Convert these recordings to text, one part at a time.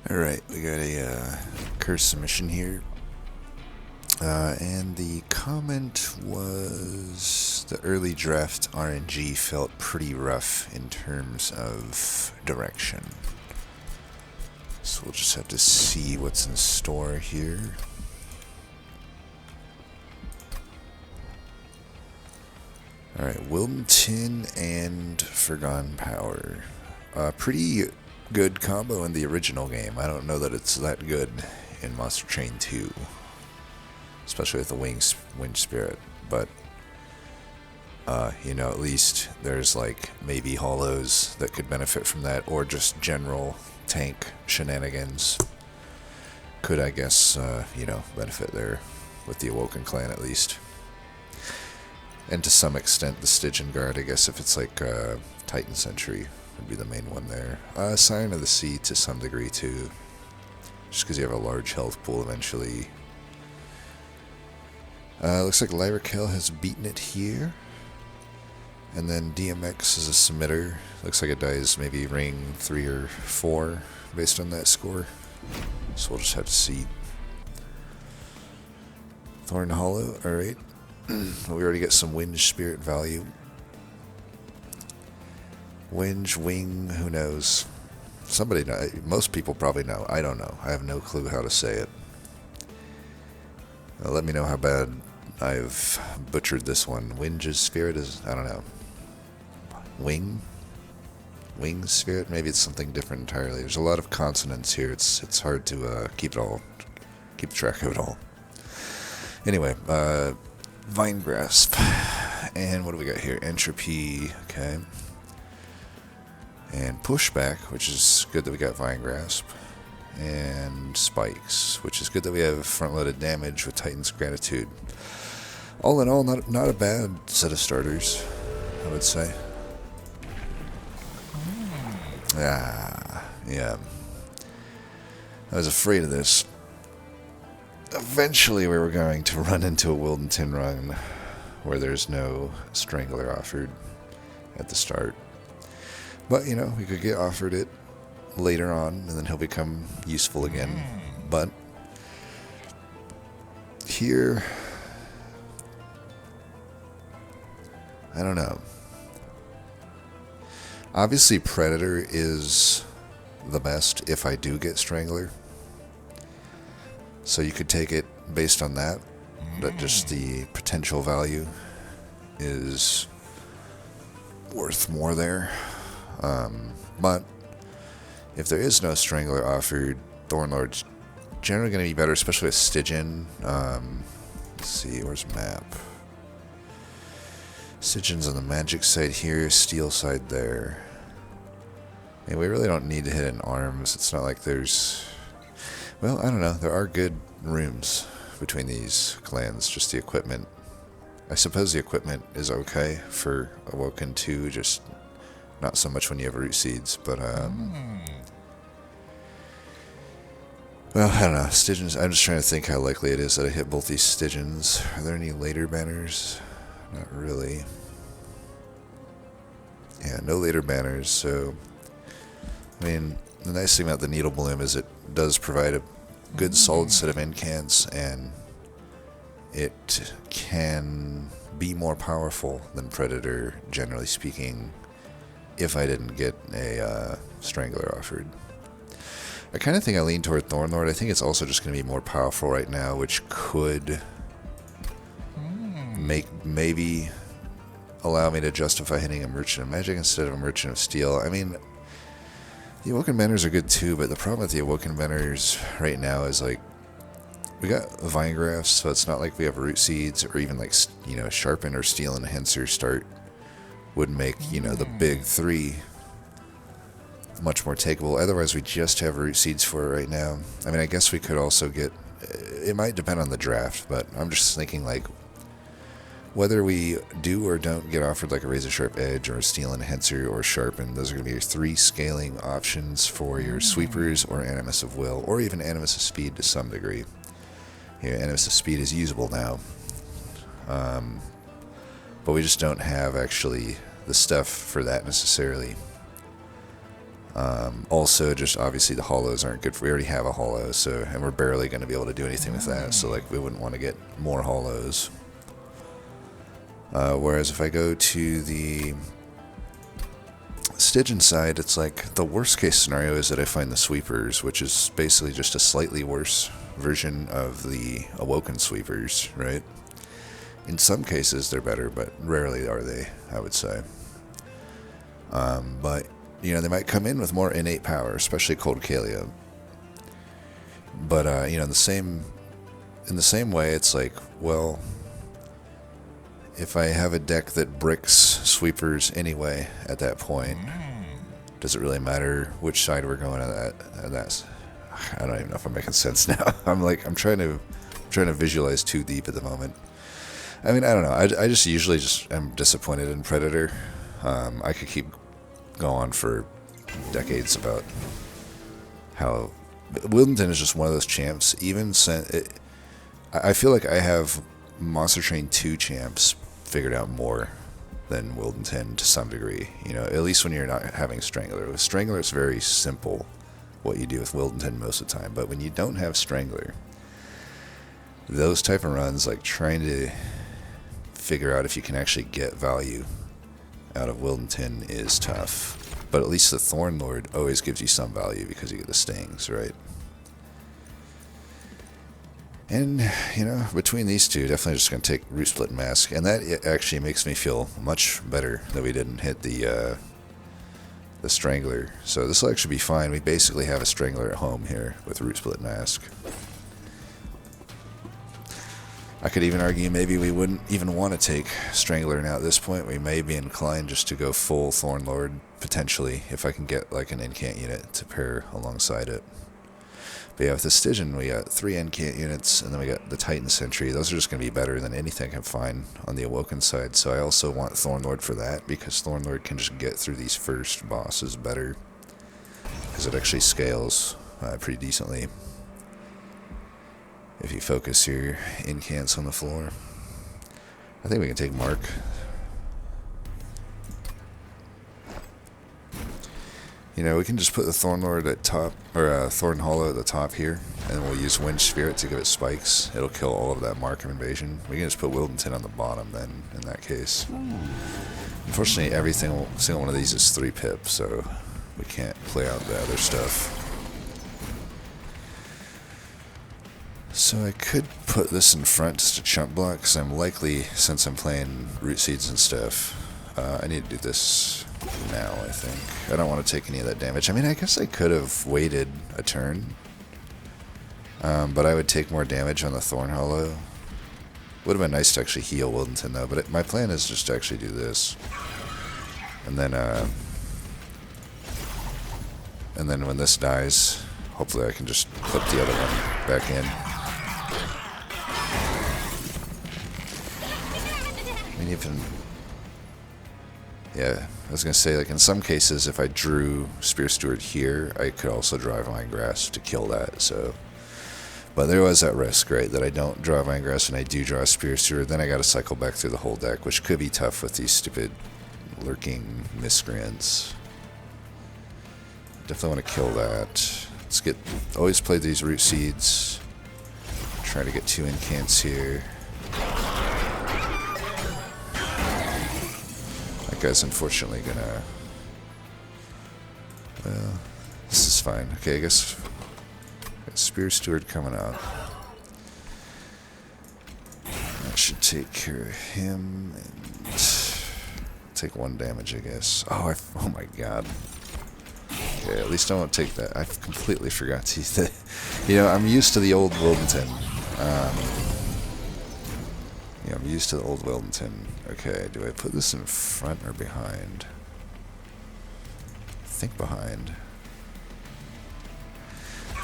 Alright, we got a curse submission here. And the comment was the early draft RNG felt pretty rough in terms of direction. So we'll just have to see what's in store here. Alright, Wilton and Forgone Power. Pretty good combo in the original game. I don't know that it's that good in Monster Train 2. Especially with the Wind Spirit. But, you know, at least there's like maybe hollows that could benefit from that. Or just general tank shenanigans. Could, I guess, you know, benefit there with the Awoken clan at least. And to some extent the Stygian Guard, I guess if it's like Titan Sentry would be the main one there. Siren of the Sea to some degree too. Just because you have a large health pool eventually. Looks like Lyrakel has beaten it here. And then DMX is a submitter. Looks like it dies maybe ring 3 or 4 based on that score. So we'll just have to see. Thorn Hollow, alright. We already get some Wind Spirit value. Winge, Wing, who knows? Somebody knows. Most people probably know. I don't know. I have no clue how to say it. Let me know how bad I've butchered this one. Winge's Spirit is, I don't know. Wing Spirit? Maybe it's something different entirely. There's a lot of consonants here. It's hard to keep track of it all. Anyway, Vine Grasp. And what do we got here? Entropy, okay. And Pushback, which is good that we got Vine Grasp. And Spikes, which is good that we have front-loaded damage with Titan's Gratitude. All in all, not a bad set of starters, I would say. Yeah. I was afraid of this. Eventually we were going to run into a Wilton run where there's no Strangler offered at the start. But, you know, we could get offered it later on, and then he'll become useful again. But here, I don't know. Obviously, Predator is the best if I do get Strangler. So you could take it based on that just the potential value is worth more there. But if there is no Strangler offered, Thornlord's generally going to be better, especially with Stygian. Let's see, where's map? Stygian's on the magic side here, steel side there. I mean, we really don't need to hit in arms. It's not like there's... Well, I don't know. There are good rooms between these clans, just the equipment. I suppose the equipment is okay for Awoken 2, just not so much when you have root seeds, but well, I don't know. Stygians, I'm just trying to think how likely it is that I hit both these Stygians. Are there any later banners? Not really. Yeah, no later banners, so I mean, the nice thing about the Needle Bloom is it does provide a good solid set of incants, and it can be more powerful than Predator, generally speaking, if I didn't get a Strangler offered. I kind of think I lean toward Thornlord. I think it's also just going to be more powerful right now, which could maybe allow me to justify hitting a Merchant of Magic instead of a Merchant of Steel. I mean, the Awoken Banners are good too, but the problem with the Awoken Banners right now is, like, we got Vine Grafts, so it's not like we have Root Seeds, or even, like, you know, Sharpen or Steel Enhancer start would make, you know, the big 3 much more takeable. Otherwise, we just have Root Seeds for it right now. I mean, I guess we could also get... It might depend on the draft, but I'm just thinking, like, whether we do or don't get offered like a Razor Sharp Edge or a Steel Enhancer or Sharpen, those are going to be your 3 scaling options for your Sweepers or Animus of Will, or even Animus of Speed to some degree. Yeah, Animus of Speed is usable now. But we just don't have actually the stuff for that necessarily. Also, just obviously the hollows aren't good. We already have a hollow, so, and we're barely going to be able to do anything with that. So like we wouldn't want to get more hollows. Whereas if I go to the Stygian side, it's like the worst case scenario is that I find the sweepers, which is basically just a slightly worse version of the awoken sweepers, right? In some cases they're better, but rarely are they, I would say. But you know, they might come in with more innate power, especially Cold Kalia. But you know, in the same way, it's like, well, if I have a deck that bricks sweepers anyway at that point, does it really matter which side we're going on that? And that's, I don't even know if I'm making sense now. I'm trying to visualize too deep at the moment. I mean, I don't know. I just usually just am disappointed in Predator. I could keep going on for decades about how Wildenton is just one of those champs. Even I feel like I have Monster Train 2 champs figured out more than Wildenton to some degree. You know, at least when you're not having Strangler. With Strangler, it's very simple what you do with Wildenton most of the time. But when you don't have Strangler, those type of runs, like trying to figure out if you can actually get value out of Wildenton is tough. But at least the Thorn Lord always gives you some value because you get the stings, right? And, you know, between these two, definitely just going to take Root Split Mask. And that actually makes me feel much better that we didn't hit the Strangler. So this will actually be fine. We basically have a Strangler at home here with Root Split Mask. I could even argue maybe we wouldn't even want to take Strangler now at this point. We may be inclined just to go full Thorn Lord, potentially, if I can get like an incant unit to pair alongside it. But yeah, with the Stygian, we got 3 incant units, and then we got the Titan Sentry. Those are just going to be better than anything I can find on the Awoken side. So I also want Thorn Lord for that, because Thorn Lord can just get through these first bosses better. Because it actually scales pretty decently. If you focus your incants on the floor. I think we can take Mark. You know, we can just put the Thorn Lord at top, or Thorn Hollow at the top here, and we'll use Wind Spirit to give it spikes. It'll kill all of that Markham invasion. We can just put Wildenton on the bottom then, in that case. Unfortunately, every single one of these is 3 pip, so we can't play out the other stuff. So I could put this in front just to chump block, because I'm likely, since I'm playing Root Seeds and stuff, I need to do this now, I think. I don't want to take any of that damage. I mean, I guess I could have waited a turn, but I would take more damage on the Thorn Hollow. Would have been nice to actually heal Wildenton, though, but my plan is just to actually do this. And then when this dies, hopefully I can just clip the other one back in. I mean, even... yeah, I was going to say, like, in some cases, if I drew Spear Steward here, I could also draw Vine Grass to kill that, so... But there was that risk, right, that I don't draw Vine Grass and I do draw Spear Steward, then I got to cycle back through the whole deck, which could be tough with these stupid lurking miscreants. Definitely want to kill that. Let's get... always play these Root Seeds. Try to get 2 incants here. That guy's unfortunately gonna... well, this is fine. Okay, I guess... got Spear Steward coming out. That should take care of him, and... take 1 damage, I guess. Oh, oh my god. Okay, at least I won't take that. I completely forgot to use that. You know, I'm used to the old Wildenton. Yeah, I'm used to the old Wildenton. Okay, do I put this in front or behind? I think behind.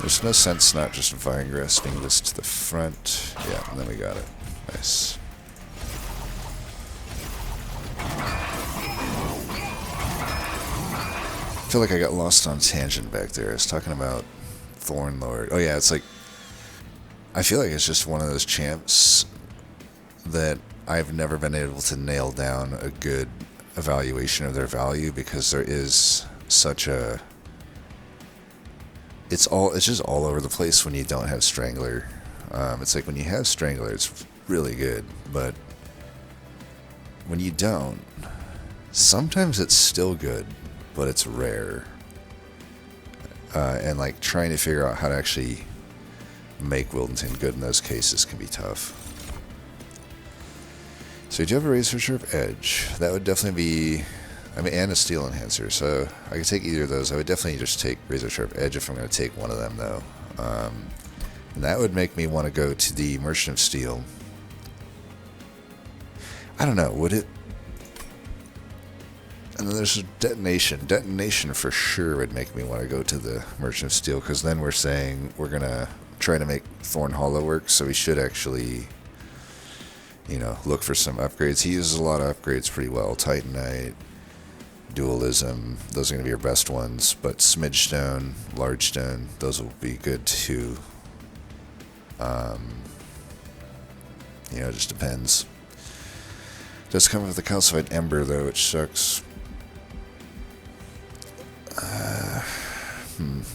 There's no sense not just Vine Grasping this to the front. Yeah, and then we got it. Nice. I feel like I got lost on tangent back there. I was talking about Thorn Lord. Oh yeah, it's like... I feel like it's just one of those champs that I've never been able to nail down a good evaluation of their value, because there is such a it's just all over the place when you don't have Strangler. It's like when you have Strangler, it's really good, but when you don't, sometimes it's still good, but it's rare. And like trying to figure out how to actually make Wildenton good in those cases can be tough. So you do have a Razor Sharp Edge. That would definitely be, and a Steel Enhancer. So I could take either of those. I would definitely just take Razor Sharp Edge if I'm going to take one of them, though. And that would make me want to go to the Merchant of Steel. I don't know, would it? And then there's a Detonation. Detonation for sure would make me want to go to the Merchant of Steel, because then we're saying we're going to try to make Thorn Hollow work, so we should actually, look for some upgrades. He uses a lot of upgrades pretty well. Titanite, Dualism, those are going to be your best ones, but Smidge Stone, Large Stone, those will be good too. It just depends. Does come with the Calcified Ember, though, which sucks.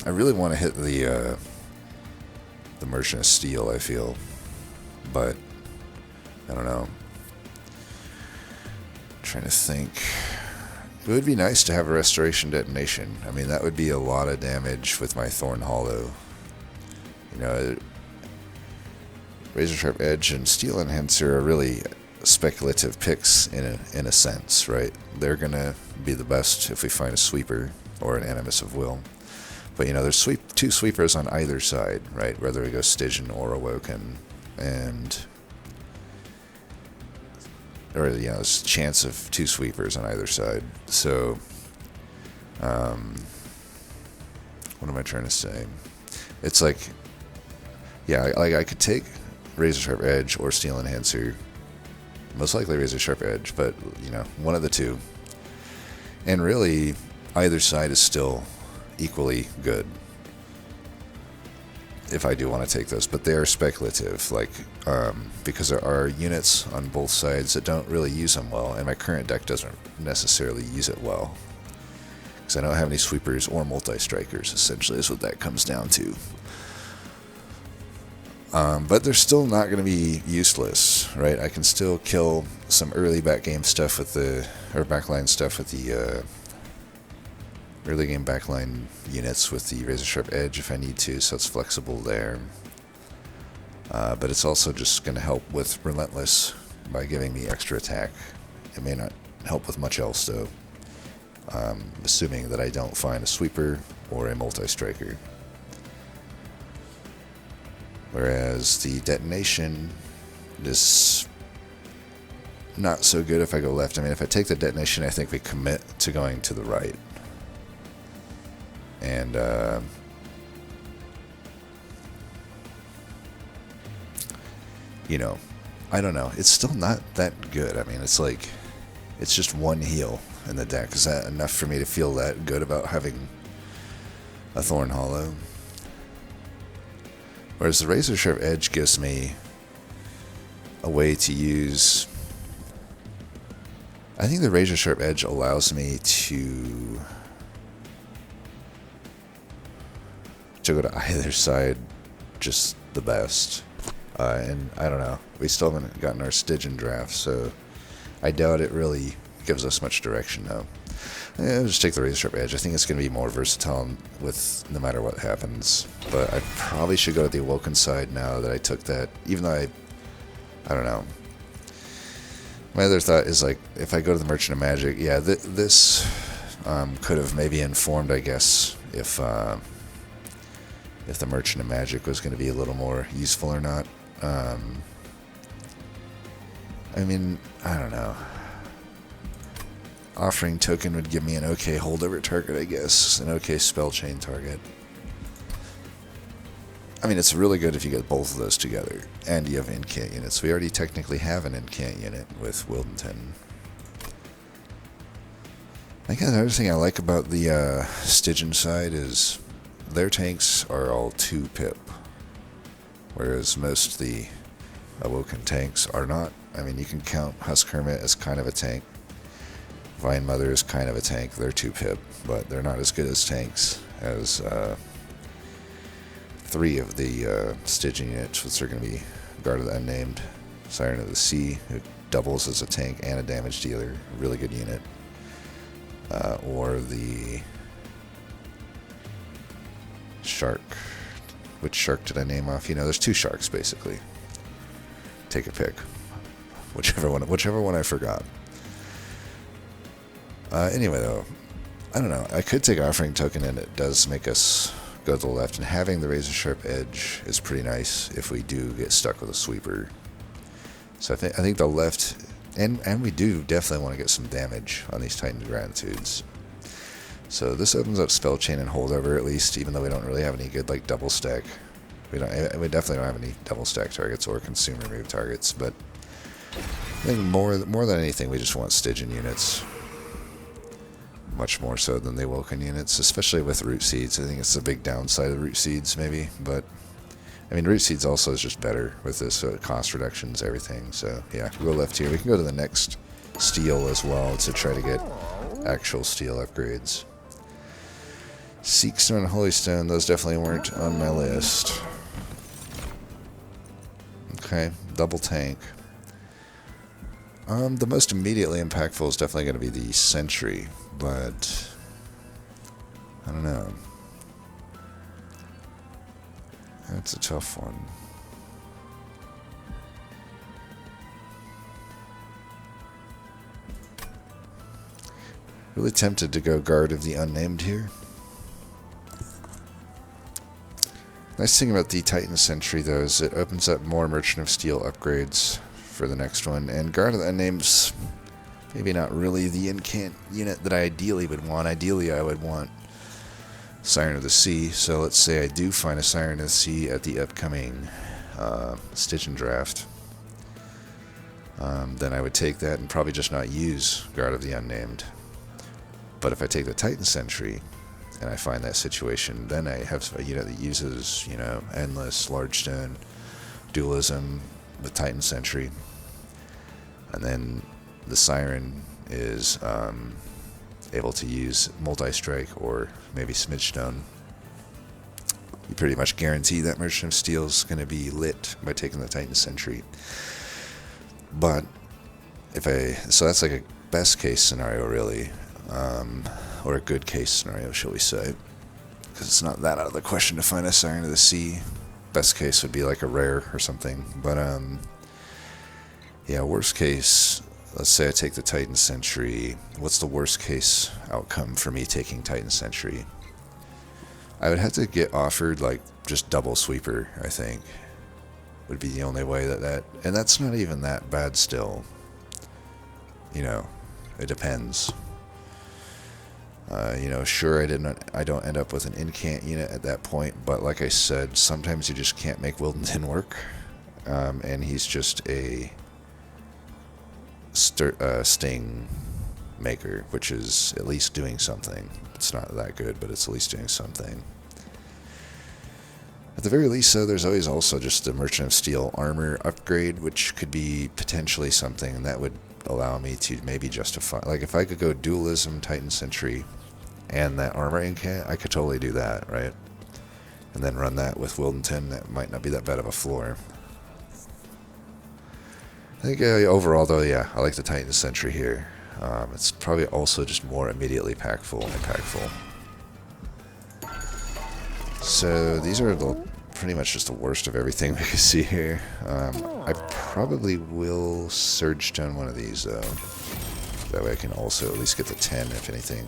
I really want to hit the Merchant of Steel, I feel. But, I don't know. I'm trying to think. It would be nice to have a Restoration Detonation. That would be a lot of damage with my Thorn Hollow. Razor Sharp Edge and Steel Enhancer are really speculative picks in a sense, right? They're gonna be the best if we find a sweeper or an Animus of Will. But there's two sweepers on either side, right? Whether we go Stygian or Awoken, there's a chance of two sweepers on either side. So, what am I trying to say? It's like, I could take Razor Sharp Edge or Steel Enhancer. Most likely Razor Sharp Edge, but, one of the two. And really, either side is still equally good if I do want to take those, but they are speculative, because there are units on both sides that don't really use them well, and my current deck doesn't necessarily use it well, because I don't have any sweepers or multi-strikers, essentially, is what that comes down to. But they're still not going to be useless, right? I can still kill some early backline stuff with the early game backline units with the Razor Sharp Edge if I need to, so it's flexible there. But it's also just going to help with Relentless by giving me extra attack. It may not help with much else, though, assuming that I don't find a sweeper or a multi-striker. Whereas the Detonation is not so good if I go left. If I take the Detonation, I think we commit to going to the right. And, I don't know. It's still not that good. It's just one heal in the deck. Is that enough for me to feel that good about having a Thorn Hollow? Whereas the Razor Sharp Edge gives me a way to use... I think the Razor Sharp Edge allows me to go to either side just the best. And I don't know. We still haven't gotten our Stygian draft, so I doubt it really gives us much direction, though. I'll just take the Razor Sharp Edge. I think it's going to be more versatile with no matter what happens. But I probably should go to the Awoken side now that I took that, even though I don't know. My other thought is, if I go to the Merchant of Magic, this could have maybe informed, I guess, if the Merchant of Magic was going to be a little more useful or not. I don't know. Offering Token would give me an okay holdover target, I guess. An okay spell chain target. It's really good if you get both of those together. And you have incant units. We already technically have an incant unit with Wildenton. I guess another thing I like about the Stygian side is their tanks are all 2 pip. Whereas most of the Awoken tanks are not. You can count Husk Hermit as kind of a tank. Vine Mother is kind of a tank. They're 2 pip, but they're not as good as tanks as 3 of the Stygian units, which are going to be Guard of the Unnamed, Siren of the Sea, who doubles as a tank and a damage dealer, really good unit, or the Shark. Which shark did I name off? You know, there's 2 sharks basically. Take a pick, whichever one I forgot. Anyway, though, I don't know. I could take Offering Token, and it does make us go to the left, and having the Razor Sharp Edge is pretty nice if we do get stuck with a sweeper. So I think the left, and we do definitely want to get some damage on these Titan Gratitudes. So this opens up Spell Chain and Holdover at least, even though we don't really have any good like double stack. We definitely don't have any double stack targets or consume remove targets, but I think more than anything we just want Stygian units. Much more so than the Awoken units, especially with Root Seeds. I think it's the big downside of Root Seeds, maybe, but I mean, Root Seeds also is just better with this cost reductions, everything. So yeah, we'll go left here. We can go to the next steel as well to try to get actual steel upgrades. Seekstone and Holystone, those definitely weren't on my list. Okay, double tank. The most immediately impactful is definitely going to be the Sentry, but I don't know. That's a tough one. Really tempted to go Guard of the Unnamed here. Nice thing about the Titan Sentry, though, is it opens up more Merchant of Steel upgrades for the next one. And Guard of the Unnamed's maybe not really the incant unit that I ideally would want. Ideally, I would want Siren of the Sea. So let's say I do find a Siren of the Sea at the upcoming Stygian draft. Then I would take that and probably just not use Guard of the Unnamed. But if I take the Titan Sentry and I find that situation, then I have a unit that uses, you know, Endless, Large Stone, Dualism, the Titan Sentry, and then the Siren is able to use Multi-Strike or maybe Smidgestone. You pretty much guarantee that Merchant of Steel is going to be lit by taking the Titan Sentry. But so that's like a best case scenario, really. Or a good case scenario, shall we say, because it's not that out of the question to find a Siren of the Sea. Best case would be like a rare or something, but yeah, worst case, let's say I take the Titan Sentry. What's the worst case outcome for me taking Titan Sentry? I would have to get offered like just double sweeper, I think, would be the only way that and that's not even that bad still. You know, it depends. You know, sure, I don't end up with an incant unit at that point, but like I said, sometimes you just can't make Wildenton work, and he's just a sting maker, which is at least doing something. It's not that good, but it's at least doing something. At the very least, though, there's always also just the Merchant of Steel armor upgrade, which could be potentially something that would allow me to maybe justify, like if I could go Dualism, Titan Sentry, and that armor incant, I could totally do that, right? And then run that with Wildenton. That might not be that bad of a floor. I think overall, though, yeah, I like the Titan Sentry here. It's probably also just more immediately impactful. So these are pretty much just the worst of everything we can see here. I probably will Surge Stone one of these, though. That way I can also at least get the 10, if anything.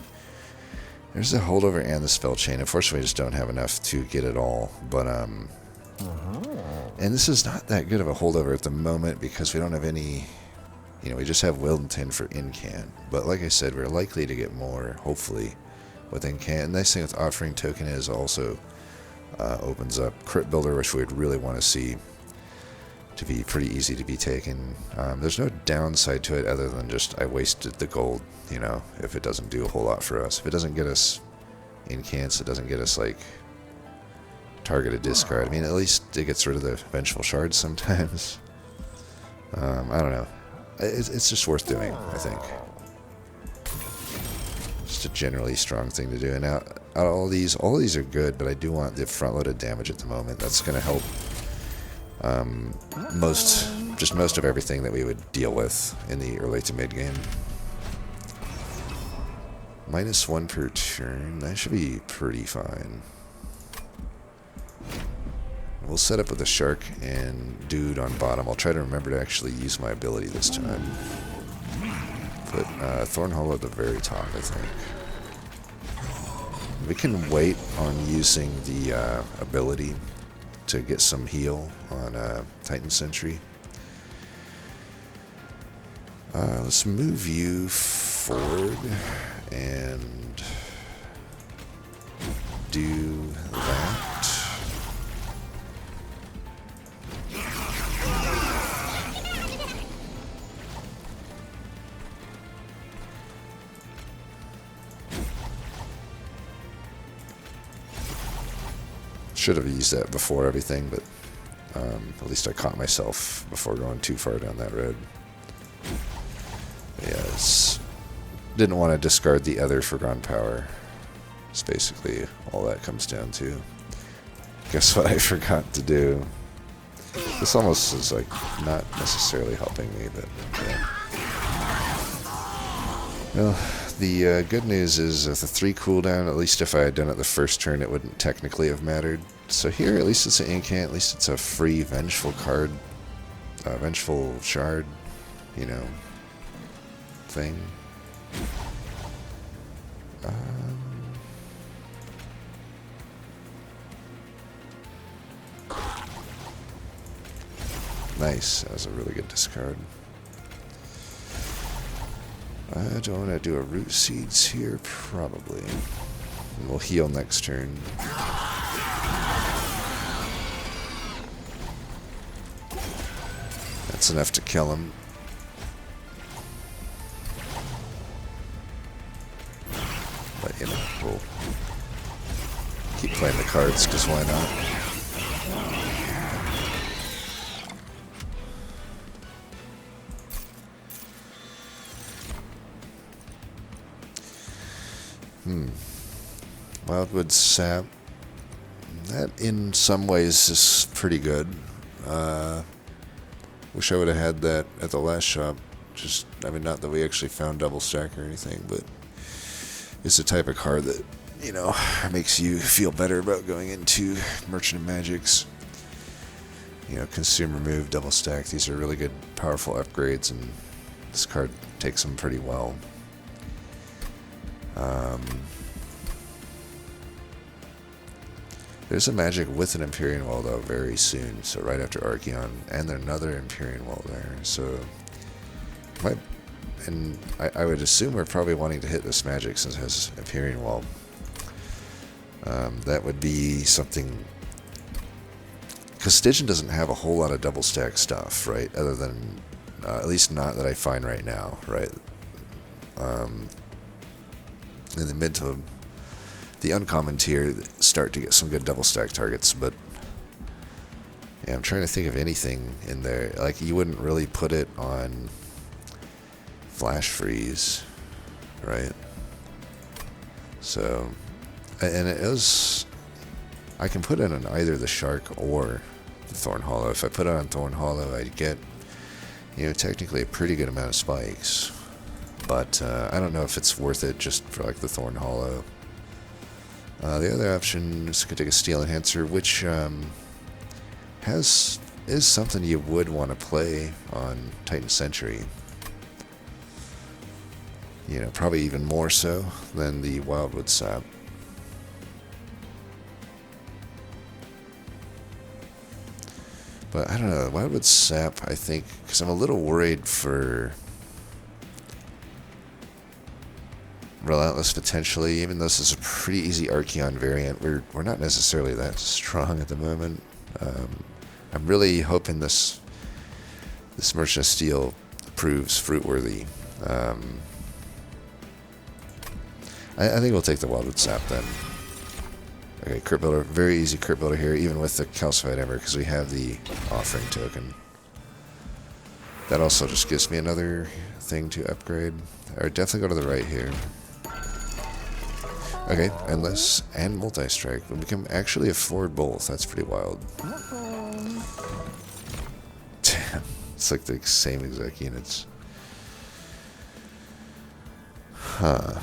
There's the Holdover and the Spell Chain. Unfortunately, I just don't have enough to get it all. But, and this is not that good of a Holdover at the moment because we don't have any, you know, we just have Wildenton for incant. But like I said, we're likely to get more, hopefully, with incant. And the nice thing with Offering Token is also opens up Crypt Builder, which we'd really want to see to be pretty easy to be taken. There's no downside to it other than just I wasted the gold, you know, if it doesn't do a whole lot for us. If it doesn't get us incants, it doesn't get us, like, targeted discard. I mean, at least it gets rid of the Vengeful Shards sometimes. I don't know. It's just worth doing, I think. Just a generally strong thing to do. And now, out of all these are good, but I do want the front-loaded damage at the moment. That's going to help most of everything that we would deal with in the early to mid game. -1 per turn. That should be pretty fine. We'll set up with a shark and dude on bottom. I'll try to remember to actually use my ability this time. Put Thorn Hollow at the very top, I think. We can wait on using the ability to get some heal on Titan Sentry. Let's move you forward and do that. Should have used that before everything, but at least I caught myself before going too far down that road. Yes, didn't want to discard the other foregone power. It's basically all that comes down to. Guess what I forgot to do? This almost is like not necessarily helping me, but yeah. Well, the good news is with the 3 cooldown, at least if I had done it the first turn, it wouldn't technically have mattered. So here, at least it's an incant, at least it's a free Vengeful card, Vengeful Shard, you know, thing. Nice, that was a really good discard. Do I want to do a Root Seeds here? Probably. And we'll heal next turn. That's enough to kill him. But, you know, we'll keep playing the cards, because why not? Wildwood Sap. That in some ways is pretty good. Wish I would have had that at the last shop. Just, I mean, not that we actually found double stack or anything, but it's the type of card that, you know, makes you feel better about going into Merchant of Magics. You know, consume, remove, double stack. These are really good, powerful upgrades, and this card takes them pretty well. There's a magic with an Empyrean Wall, though, very soon. So right after Archeon, and another Empyrean Wall there. So, I would assume we're probably wanting to hit this magic since it has Empyrean Wall. That would be something, because Stygian doesn't have a whole lot of double stack stuff, right? Other than, at least not that I find right now, right? In the mid to the uncommon tier, start to get some good double stack targets, but yeah, I'm trying to think of anything in there. Like, you wouldn't really put it on Flash Freeze, right? So, and it is, I can put it on either the Shark or the Thorn Hollow. If I put it on Thorn Hollow, I'd get, you know, technically a pretty good amount of spikes, but I don't know if it's worth it just for like the Thorn Hollow. The other option is to take a Steel Enhancer, which is something you would want to play on Titan Sentry. You know, probably even more so than the Wildwood Sap. But I don't know, Wildwood Sap, I think, because I'm a little worried for Relentless potentially, even though this is a pretty easy Archeon variant. We're not necessarily that strong at the moment. I'm really hoping this Merchant of Steel proves fruitworthy. I think we'll take the Wildwood Sap then. Okay, Crypt Builder, very easy Crypt Builder here, even with the Calcified Ember, because we have the Offering Token. That also just gives me another thing to upgrade. Alright, definitely go to the right here. Okay, endless and multi-strike. We can actually afford both. That's pretty wild. Damn, it's like the same exact units. Huh.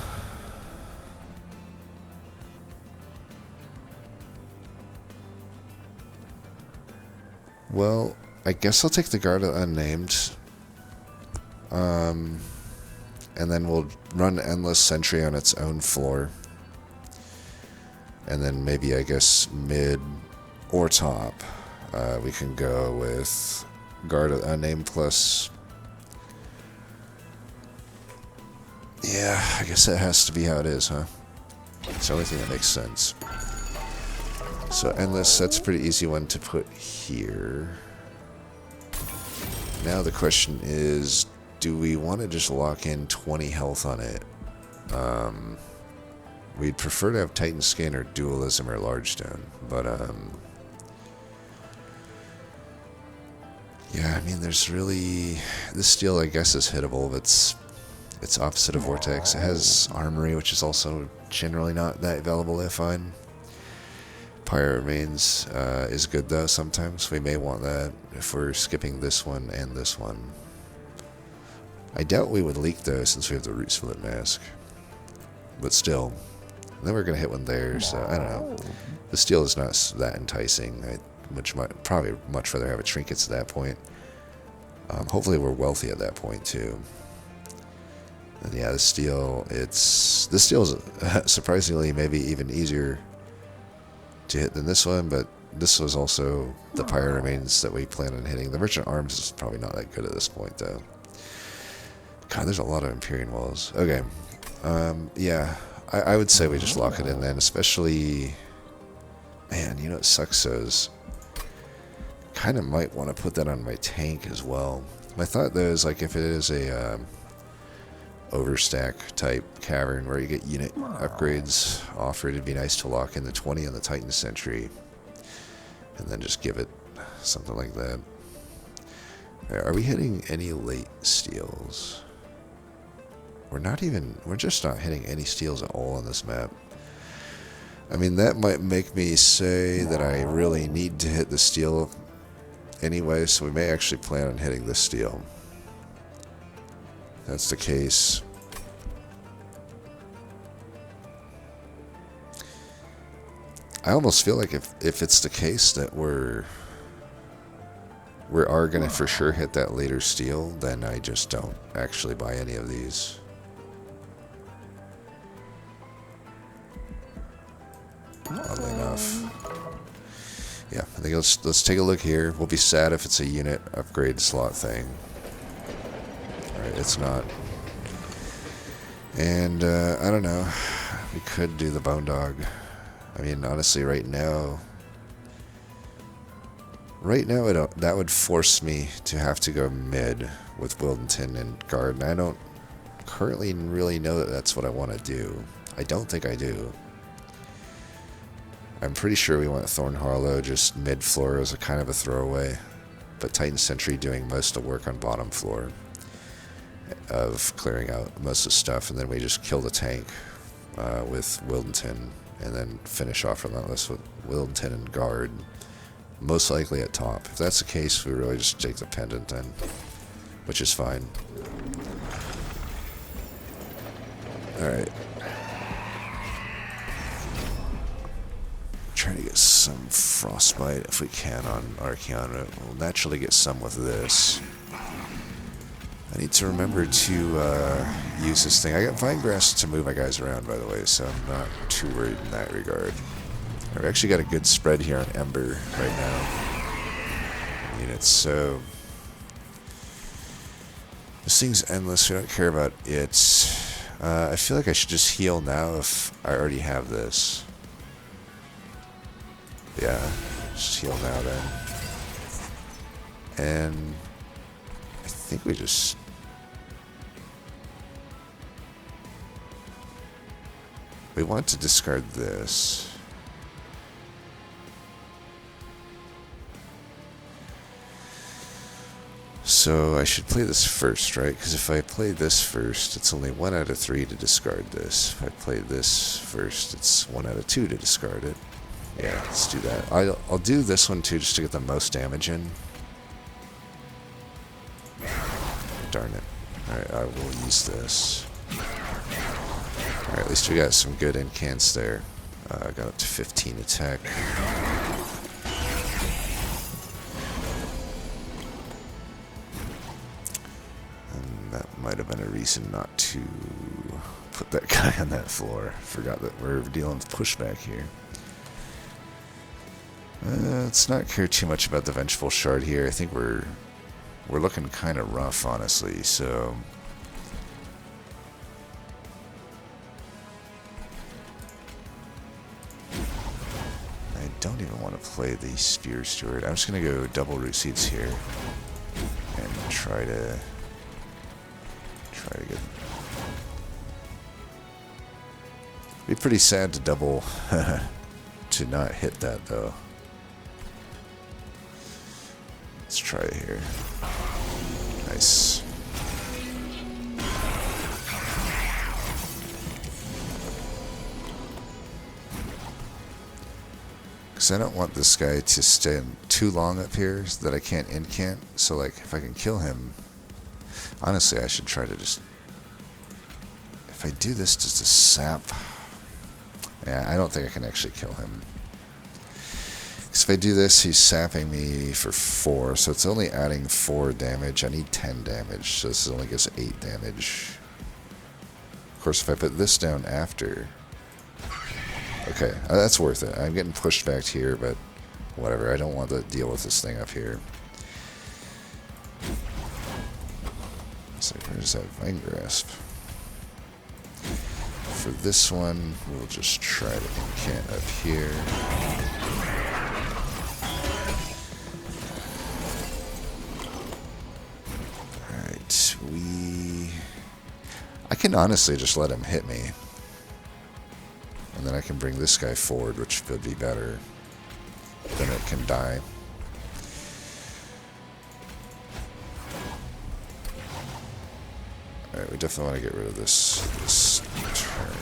Well, I guess I'll take the Guard of Unnamed. And then we'll run Endless Sentry on its own floor. And then maybe, I guess, mid or top, we can go with Guard of Unnamed plus... Yeah, I guess that has to be how it is, huh? It's the only thing that makes sense. So Endless, that's a pretty easy one to put here. Now the question is, do we want to just lock in 20 health on it? We'd prefer to have Titan Skin or Dualism or Large Stone, but yeah, I mean, there's really... This steel, I guess, is hittable, but it's opposite of Vortex. It has Armory, which is also generally not that valuable, I find. Pyre Remains is good, though, sometimes. We may want that if we're skipping this one and this one. I doubt we would leak, though, since we have the Root Split Mask. But still. Then we're going to hit one there, so I don't know. The steel is not that enticing. I'd probably much rather have a Trinkets at that point. Hopefully we're wealthy at that point, too. And yeah, this steel is surprisingly maybe even easier to hit than this one, but this was also the Pyre Remains that we plan on hitting. The Merchant Arms is probably not that good at this point, though. God, there's a lot of Empyrean Walls. Okay. Yeah, I would say we just lock it in then, especially... Man, you know what sucks is... Kind of might want to put that on my tank as well. My thought, though, is like if it is a... overstack type cavern where you get unit upgrades offered, it'd be nice to lock in the 20 on the Titan Sentry and then just give it something like that. Are we hitting any late steals? We're just not hitting any steals at all on this map. I mean, that might make me say that I really need to hit the steel anyway, so we may actually plan on hitting this steel. If that's the case. I almost feel like if it's the case that we are going to for sure hit that later steel, then I just don't actually buy any of these. Oddly enough. Yeah, I think let's take a look here. We'll be sad if it's a unit upgrade slot thing. Alright, it's not. And, I don't know. We could do the Bone Dog. I mean, honestly, right now, that would force me to have to go mid with Wildenton and Guard, and I don't currently really know that that's what I want to do. I don't think I do. I'm pretty sure we want Thorn Harlow just mid-floor as a kind of a throwaway, but Titan Sentry doing most of the work on bottom floor of clearing out most of the stuff, and then we just kill the tank with Wildenton, and then finish off Relentless with Wildenton and Guard, most likely at top. If that's the case, we really just take the Pendant then, which is fine. Alright. Trying to get some Frostbite if we can on Archeon. We'll naturally get some with this. I need to remember to use this thing. I got Vine Grass to move my guys around, by the way, so I'm not too worried in that regard. I've actually got a good spread here on Ember right now. Units, so... This thing's endless, we don't care about it. I feel like I should just heal now if I already have this. Yeah, just heal now then. And I think we just... We want to discard this. So I should play this first, right? Because if I play this first, it's only 1 out of 3 to discard this. If I play this first, it's 1 out of 2 to discard it. Yeah, let's do that. I'll do this one too, just to get the most damage in. Darn it. Alright, I will use this. Alright, at least we got some good incants there. I got up to 15 attack. And that might have been a reason not to put that guy on that floor. Forgot that we're dealing with pushback here. Let's not care too much about the Vengeful Shard here. I think we're looking kind of rough, honestly, so... I don't even want to play the Spear Steward. I'm just going to go double Root Seeds here and try to get... It'd be pretty sad to double to not hit that, though. Let's try it here. Nice. Because I don't want this guy to stand too long up here so that I can't incant. So, like, if I can kill him... Honestly, I should try to just... If I do this just to sap... Yeah, I don't think I can actually kill him. Because if I do this, he's sapping me for 4, so it's only adding 4 damage. I need 10 damage, so this only gives 8 damage. Of course, if I put this down after... Okay, that's worth it. I'm getting pushed back here, but whatever. I don't want to deal with this thing up here. It's like, where's that Vine Grasp? For this one, we'll just try to incant up here. Alright, I can honestly just let him hit me. And then I can bring this guy forward, which could be better. Then it can die. Alright, we definitely want to get rid of this turn.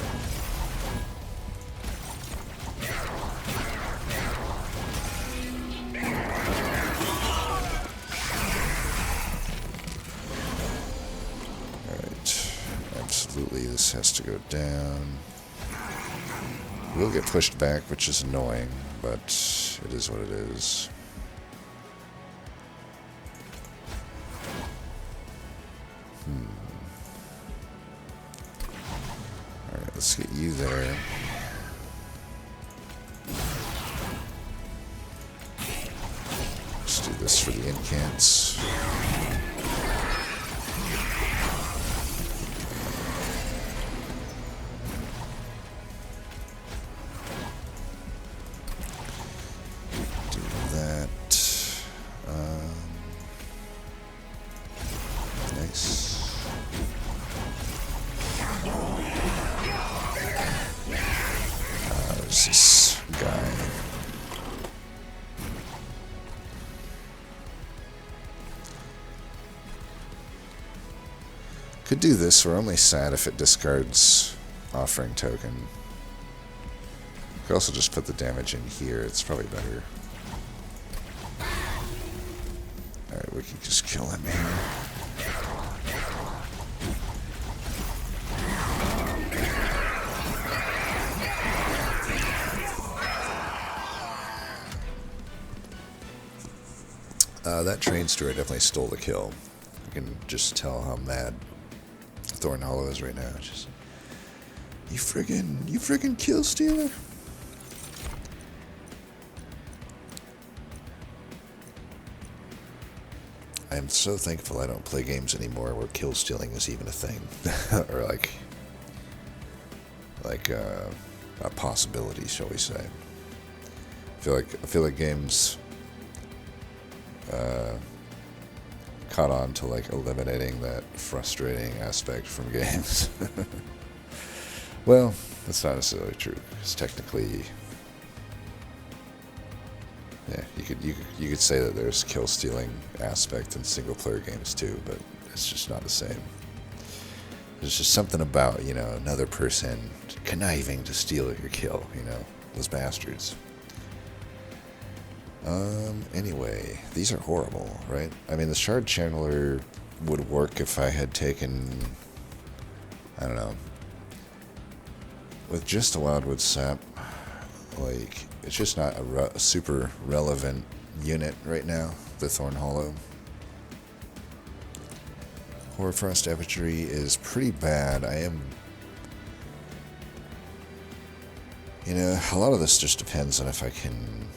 Alright, absolutely this has to go down. We'll get pushed back, which is annoying, but it is what it is. Alright, let's get you there. Let's do this for the incants. This guy. Could do this. We're only sad if it discards offering token. Could also just put the damage in here. It's probably better. Alright, we can just kill him here. That train steward definitely stole the kill. You can just tell how mad Thorn Hollow is right now. Just, you friggin' kill stealer. I am so thankful I don't play games anymore where kill stealing is even a thing, or like a possibility, shall we say? I feel like games caught on to like eliminating that frustrating aspect from games. Well, that's not necessarily true, because technically, yeah, you could say that there's kill stealing aspect in single player games too, but it's just not the same. There's just something about, you know, another person conniving to steal your kill, you know, those bastards. Anyway, these are horrible, right? I mean, the shard channeler would work if I had taken, I don't know, with just a wildwood sap. Like, it's just not a super relevant unit right now, the Thorn Hollow. Hoarfrost Effigy is pretty bad. You know, a lot of this just depends on if I can,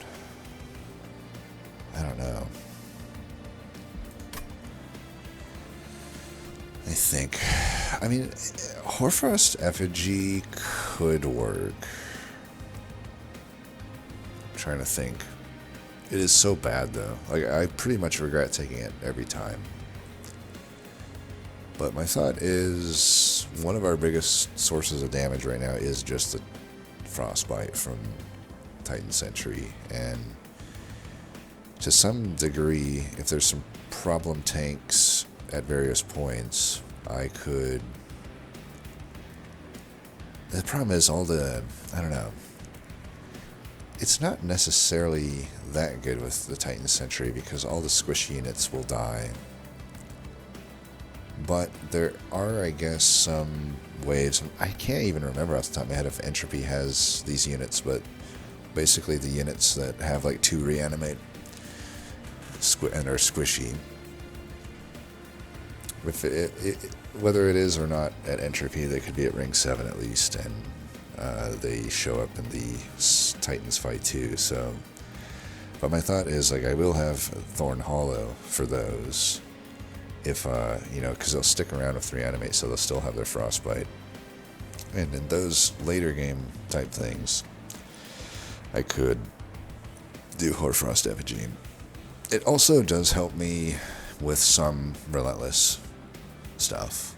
I don't know. I mean, Hoarfrost Effigy could work. I'm trying to think. It is so bad, though. Like, I pretty much regret taking it every time. But my thought is, one of our biggest sources of damage right now is just the Frostbite from Titan Sentry. And to some degree, if there's some problem tanks at various points, I could... The problem is I don't know. It's not necessarily that good with the Titan Sentry because all the squishy units will die. But there are, I guess, some ways. I can't even remember off the top of my head if Entropy has these units, but basically the units that have like 2 reanimate and are squishy. If whether it is or not at Entropy, they could be at ring 7 at least, and they show up in the Titans fight too. So, but my thought is, like, I will have Thorn Hollow for those. If, you know, because they'll stick around with reanimate, so they'll still have their Frostbite. And in those later game type things, I could do Hoarfrost Effigy. It also does help me with some Relentless stuff.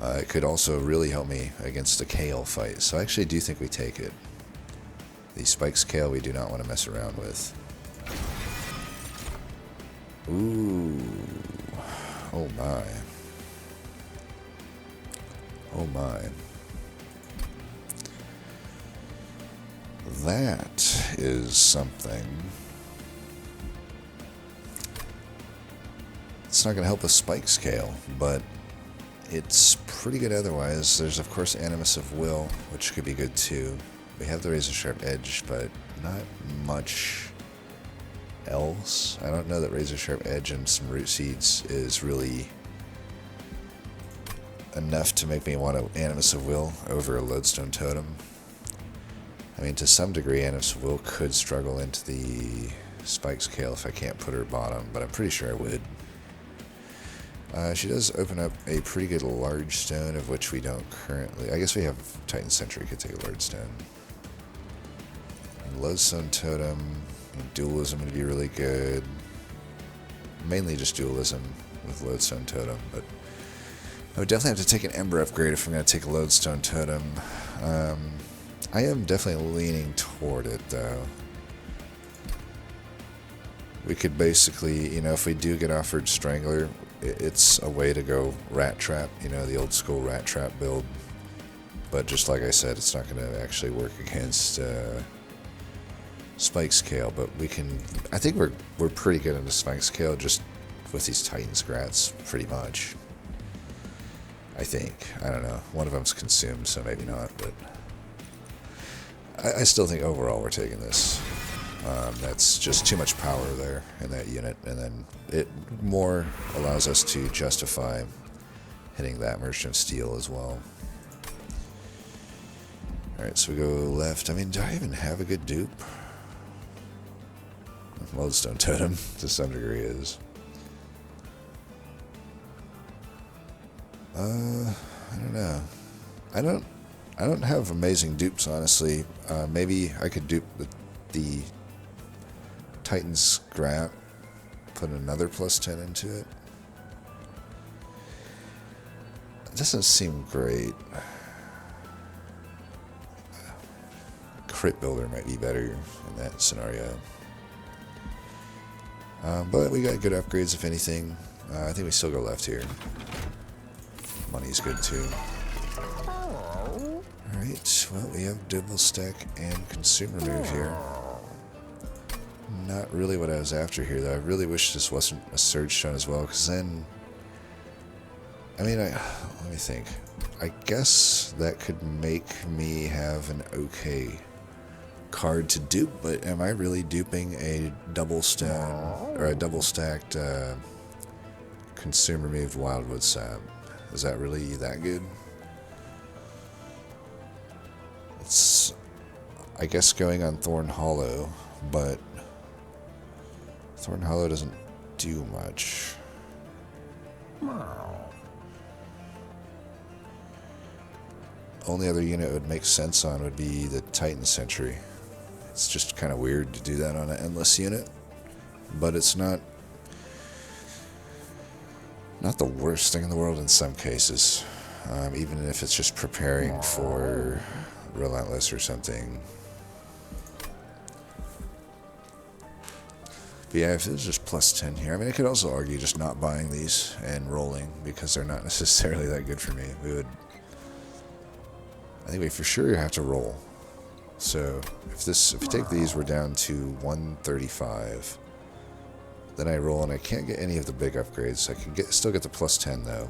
It could also really help me against the Kale fight, so I actually do think we take it. The Spikes Kale we do not want to mess around with. Ooh. Oh my. Oh my. That is something. It's not going to help with Spike Scale, but it's pretty good otherwise. There's, of course, Animus of Will, which could be good too. We have the Razor Sharp Edge, but not much else. I don't know that Razor Sharp Edge and some Root Seeds is really enough to make me want to Animus of Will over a Lodestone Totem. I mean, to some degree, Animus of Will could struggle into the Spike Scale if I can't put her bottom, but I'm pretty sure I would. She does open up a pretty good large stone, of which we don't currently. I guess we have Titan Sentry could take a large stone. And Lodestone Totem, Dualism would be really good. Mainly just Dualism with Lodestone Totem, but I would definitely have to take an Ember upgrade if I'm going to take a Lodestone Totem. I am definitely leaning toward it, though. We could basically, you know, if we do get offered Strangler, it's a way to go Rat Trap, you know, the old school Rat Trap build. But just like I said, it's not going to actually work against Spike Scale. But we can, I think we're pretty good into Spike Scale just with these Titan Scrats, pretty much. I think. I don't know. One of them's consumed, so maybe not, but I still think overall we're taking this. That's just too much power there in that unit, and then it more allows us to justify hitting that Merchant of Steel as well. Alright, so we go left. I mean, do I even have a good dupe? Lodestone Totem, to some degree, is. I don't know. I don't have amazing dupes, honestly. Maybe I could dupe the Titan Scrap, put another +10 into it. It doesn't seem great. Crit Builder might be better in that scenario. But we got good upgrades, if anything. I think we still go left here. Money's good, too. Alright, well, we have double stack and consumer move here. Not really what I was after here, though. I really wish this wasn't a surge stone as well, because then... I mean, let me think. I guess that could make me have an okay card to dupe, but am I really duping a double stone, or a double stacked consumer moved wildwood sap? Is that really that good? It's, I guess, going on Thorn Hollow, but Thorn Hollow doesn't do much. Only other unit it would make sense on would be the Titan Sentry. It's just kind of weird to do that on an endless unit, but it's not the worst thing in the world in some cases, even if it's just preparing for Relentless or something. But yeah, if it was just plus 10 here, I mean, I could also argue just not buying these and rolling because they're not necessarily that good for me. I think we for sure have to roll. So if you take these, we're down to 135. Then I roll, and I can't get any of the big upgrades. I can still get the plus 10 though.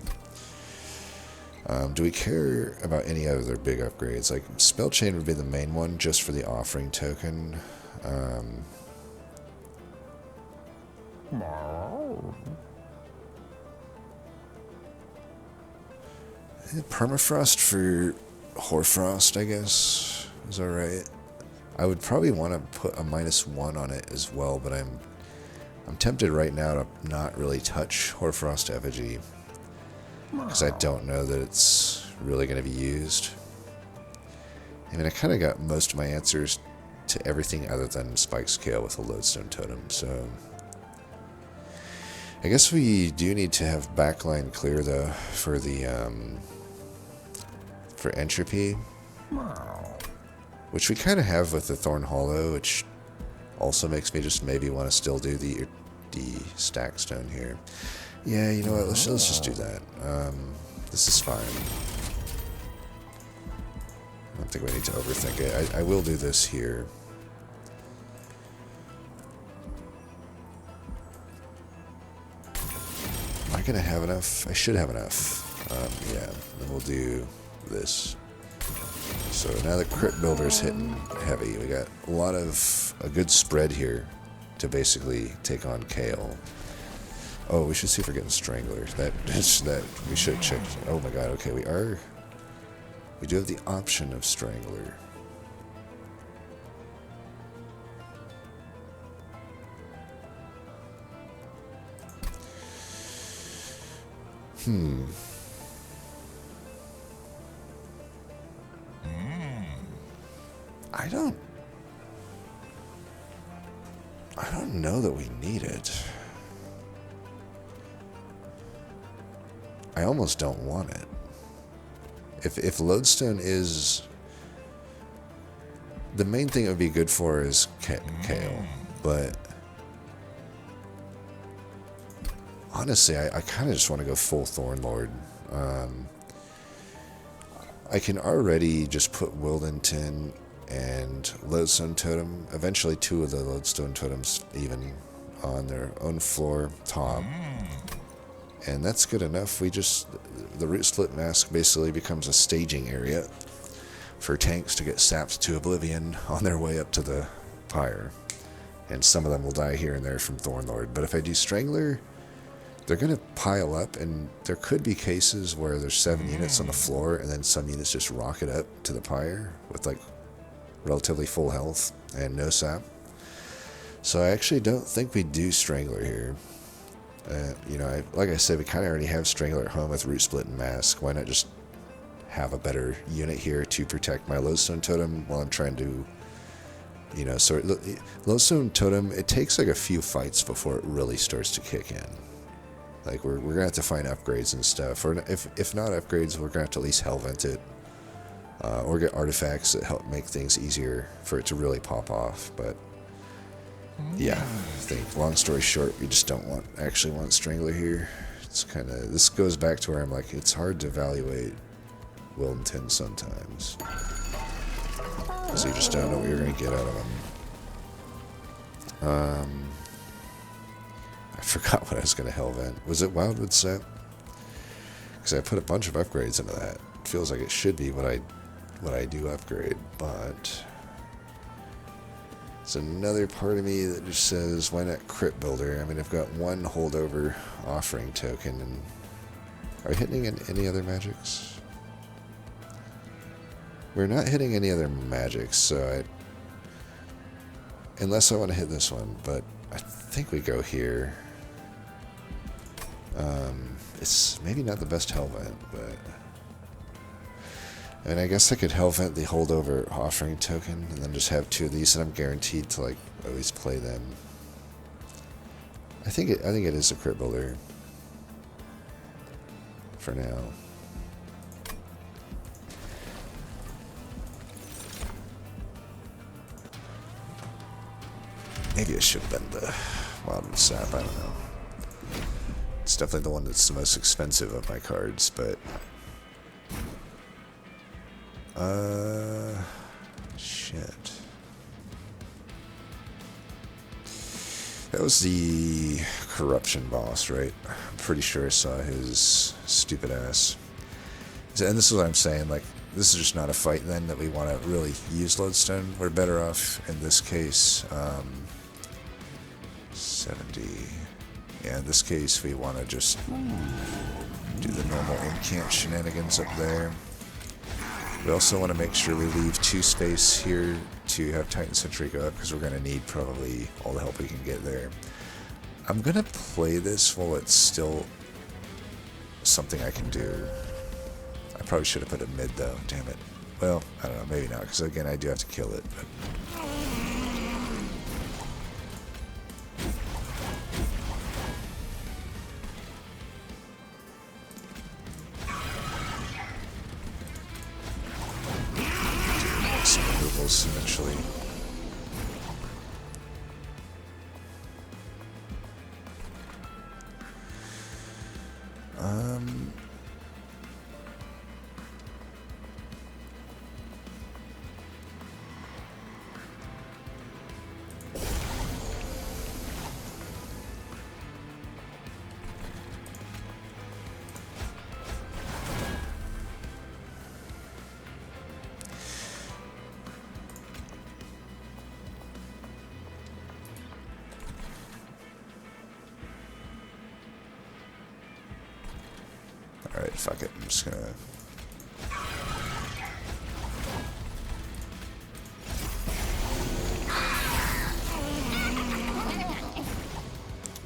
Do we care about any other big upgrades? Like Spell Chain would be the main one, just for the offering token. Permafrost for Hoarfrost, I guess, is alright. I would probably want to put a -1 on it as well, but I'm tempted right now to not really touch Hoarfrost Effigy, because I don't know that it's really going to be used. I mean, I kind of got most of my answers to everything other than Spike Scale with a Lodestone Totem, so... I guess we do need to have backline clear, though, for the, for Entropy. Which we kind of have with the Thorn Hollow, which also makes me just maybe want to still do the Stack Stone here. Yeah, you know what, let's just do that. This is fine. I don't think we need to overthink it. I will do this here. Am I going to have enough? I should have enough. Yeah, then we'll do this. So now the crit builder's hitting heavy. We got a good spread here to basically take on Kale. Oh, we should see if we're getting Strangler. That we should check. Oh my god, okay, we do have the option of Strangler. I don't know that we need it. I almost don't want it. If Lodestone is... The main thing it would be good for is Kale, but... Honestly, I kind of just want to go full Thornlord. I can already just put Wildington and Lodestone Totem, eventually 2 of the Lodestone Totems even, on their own floor top. And that's good enough. The Root Split Mask basically becomes a staging area for tanks to get sapped to oblivion on their way up to the pyre. And some of them will die here and there from Thornlord. But if I do Strangler, they're going to pile up, and there could be cases where there's 7 units on the floor, and then some units just rocket up to the pyre with like relatively full health and no sap. So I actually don't think we do Strangler here. You know, like I said, we kind of already have Strangler at home with Root Split and Mask. Why not just have a better unit here to protect my Lodestone Totem while I'm trying to, you know, so Lodestone Totem, it takes like a few fights before it really starts to kick in. Like, we're going to have to find upgrades and stuff. Or if not upgrades, we're going to have to at least Hellvent it. Or get artifacts that help make things easier for it to really pop off. But Yeah, I think long story short, we just don't actually want Strangler here. It's kind of, this goes back to where I'm like, it's hard to evaluate Wilton sometimes. Because you just don't know what you're going to get out of him. I forgot what I was going to Hellvent. Was it Wildwood set? Because I put a bunch of upgrades into that. It feels like it should be what I do upgrade, but it's another part of me that just says, why not Crypt Builder? I mean, I've got one holdover offering token, and are we hitting any other magics? We're not hitting any other magics, so unless I want to hit this one, but I think we go here. It's maybe not the best Hellvent, but I mean, I guess I could Hellvent the holdover offering token and then just have two of these, and I'm guaranteed to like always play them. I think it is a Crypt Builder for now. Maybe it should have been the Wildwood Sap, I don't know. It's definitely the one that's the most expensive of my cards, but shit. That was the corruption boss, right? I'm pretty sure I saw his stupid ass. And this is what I'm saying, like, this is just not a fight then that we want to really use Lodestone. We're better off in this case. 70. Yeah, in this case we want to just do the normal incant shenanigans up there. We also want to make sure we leave 2 space here to have Titan Sentry go up, because we're going to need probably all the help we can get there. I'm going to play this while it's still something I can do. I probably should have put it mid though, damn it. Well, I don't know, maybe not, because again, I do have to kill it. But some removals eventually. Alright, fuck it. I'm just gonna...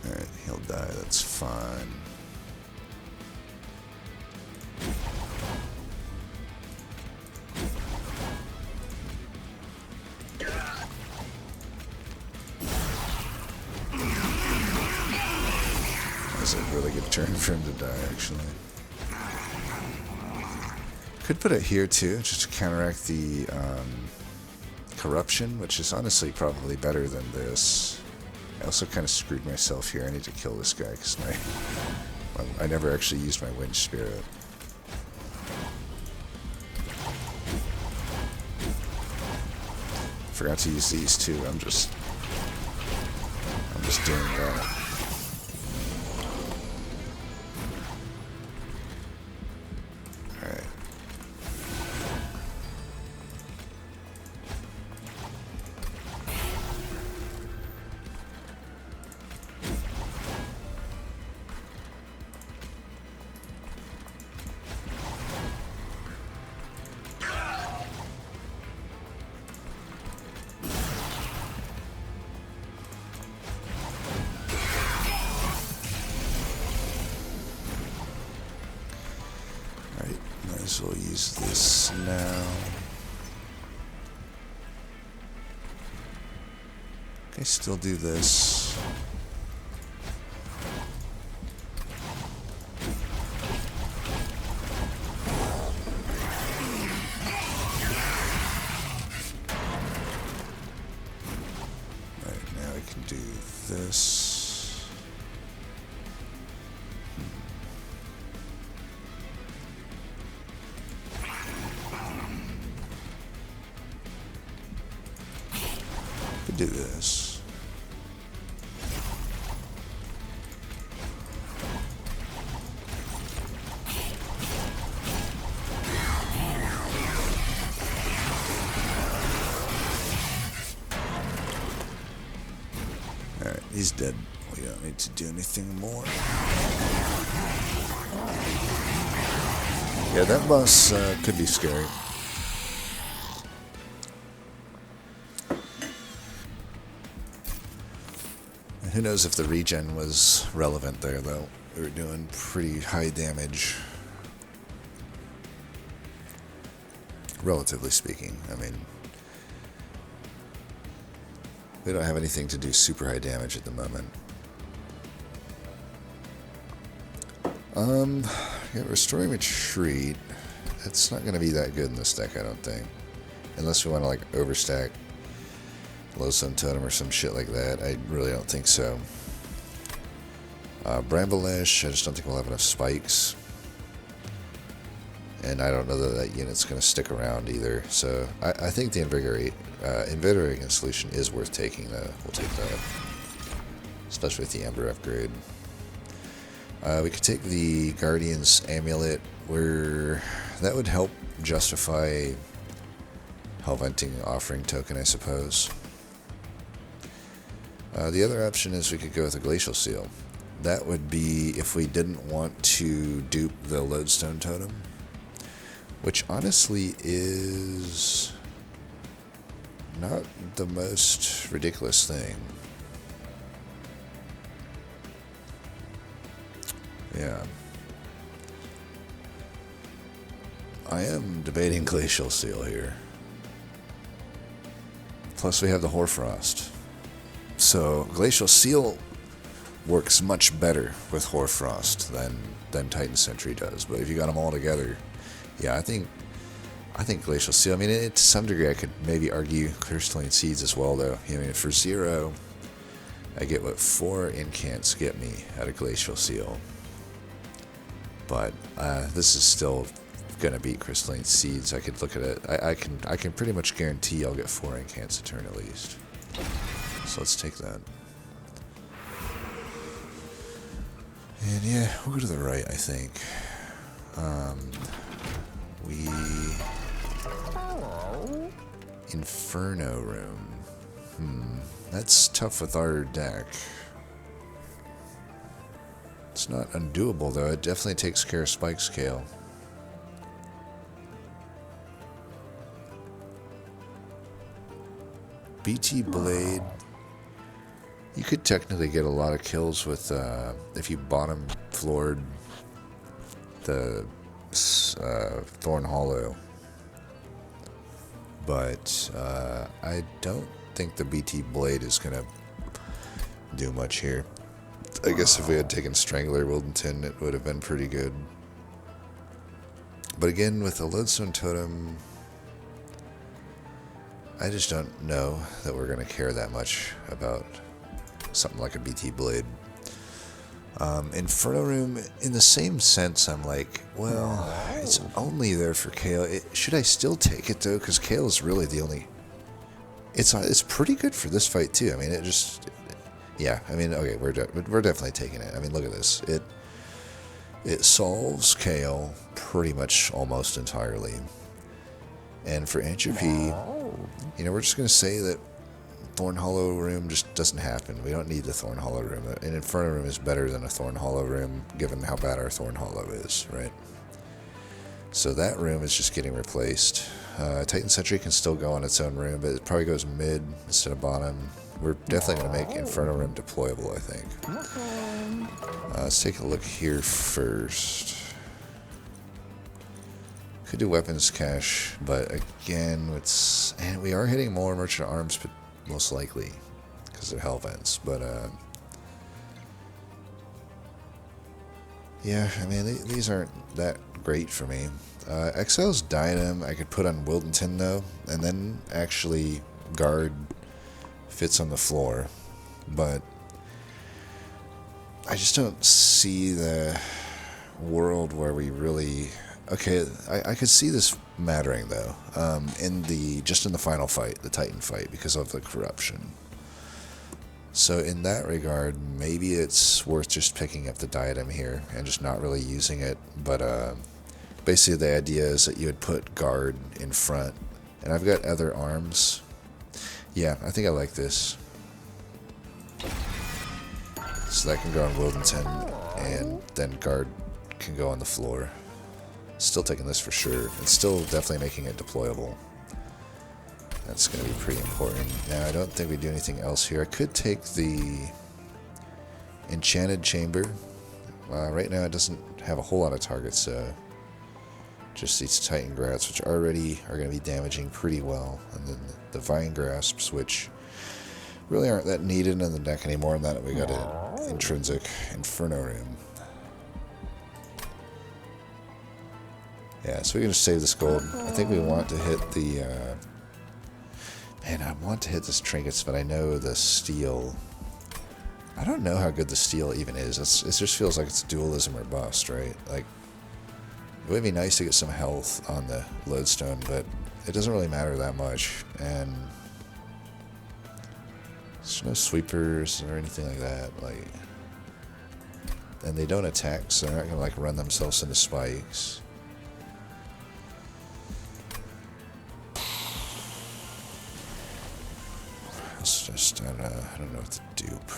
Alright, he'll die. That's fine. That's a really good turn for him to die, actually. Could put it here too, just to counteract the corruption, which is honestly probably better than this. I also kind of screwed myself here. I need to kill this guy because I never actually used my Winch Spirit. Forgot to use these too. I'm just doing that. Might as well use this now. Okay, still do this. Right, now I can do this. Could do this. Alright, he's dead. We don't need to do anything more. Yeah, that boss could be scary. Who knows if the regen was relevant there, though. We were doing pretty high damage. Relatively speaking. I mean, we don't have anything to do super high damage at the moment. Yeah, Restoring Retreat. That's not going to be that good in this deck, I don't think. Unless we want to, like, overstack Lode Totem or some shit like that. I really don't think so. Bramblelash, I just don't think we'll have enough spikes. And I don't know that that unit's going to stick around either. So I think the Invigorating Solution is worth taking, though. We'll take that. Especially with the Ember upgrade. We could take the Guardian's Amulet, where that would help justify Hellventing Offering Token, I suppose. The other option is we could go with a Glacial Seal. That would be if we didn't want to dupe the Lodestone Totem, which honestly is not the most ridiculous thing. Yeah. I am debating Glacial Seal here. Plus we have the Hoarfrost. So Glacial Seal works much better with Hoarfrost than Titan Sentry does. But if you got them all together, yeah, I think Glacial Seal. I mean, to some degree, I could maybe argue Crystalline Seeds as well, though. I mean, for 0, I get what 4 incants get me out of Glacial Seal. But this is still gonna beat Crystalline Seeds. I could look at it. I can pretty much guarantee I'll get 4 incants a turn at least. So let's take that. And yeah, we'll go to the right, I think. Inferno Room. That's tough with our deck. It's not undoable, though. It definitely takes care of Spike Scale. BT Blade. You could technically get a lot of kills with, if you bottom floored the Thorn Hollow. But I don't think the BT Blade is going to do much here. I guess if we had taken Strangler Wildenton, it would have been pretty good. But again, with the Lodestone Totem, I just don't know that we're going to care that much about something like a BT Blade. Inferno Room, in the same sense, I'm like, well, it's only there for Kale. Should I still take it, though? Because Kale is really the only... It's pretty good for this fight, too. I mean, it just... Yeah, I mean, okay, we're definitely taking it. I mean, look at this. It solves Kale pretty much almost entirely. And for Entropy, you know, we're just going to say that Thorn Hollow Room just doesn't happen. We don't need the Thorn Hollow Room. An Inferno Room is better than a Thorn Hollow Room, given how bad our Thorn Hollow is, right? So that room is just getting replaced. Titan Sentry can still go on its own room, but it probably goes mid instead of bottom. We're definitely going to make Inferno Room deployable, I think. Let's take a look here first. Could do Weapons Cache, but again, and we are hitting more Merchant Arms, but most likely, because of Hellvents. But, yeah, I mean, these aren't that great for me. Exile's Diadem I could put on Wildenton, though, and then actually guard fits on the floor. But I just don't see the world where we really... Okay, I could see this mattering, though, in the final fight, the Titan fight, because of the corruption. So in that regard, maybe it's worth just picking up the diadem here and just not really using it. But basically the idea is that you would put guard in front. And I've got other arms. Yeah, I think I like this. So that can go on Wildenton, and then guard can go on the floor. Still taking this for sure. It's still definitely making it deployable. That's going to be pretty important. Now, I don't think we do anything else here. I could take the Enchanted Chamber. Right now, it doesn't have a whole lot of targets. Just these Titan Grats, which already are going to be damaging pretty well. And then the Vine Grasps, which really aren't that needed in the deck anymore. Now that we got an intrinsic Inferno Room. Yeah, so we can just save this gold. I think we want to hit the... Man, I want to hit this trinkets, but I know the steel... I don't know how good the steel even is. It just feels like it's dualism or bust, right? Like, it would be nice to get some health on the lodestone, but it doesn't really matter that much. And there's no sweepers or anything like that. Like, and they don't attack, so they're not gonna like run themselves into spikes. It's just I don't know what to dupe.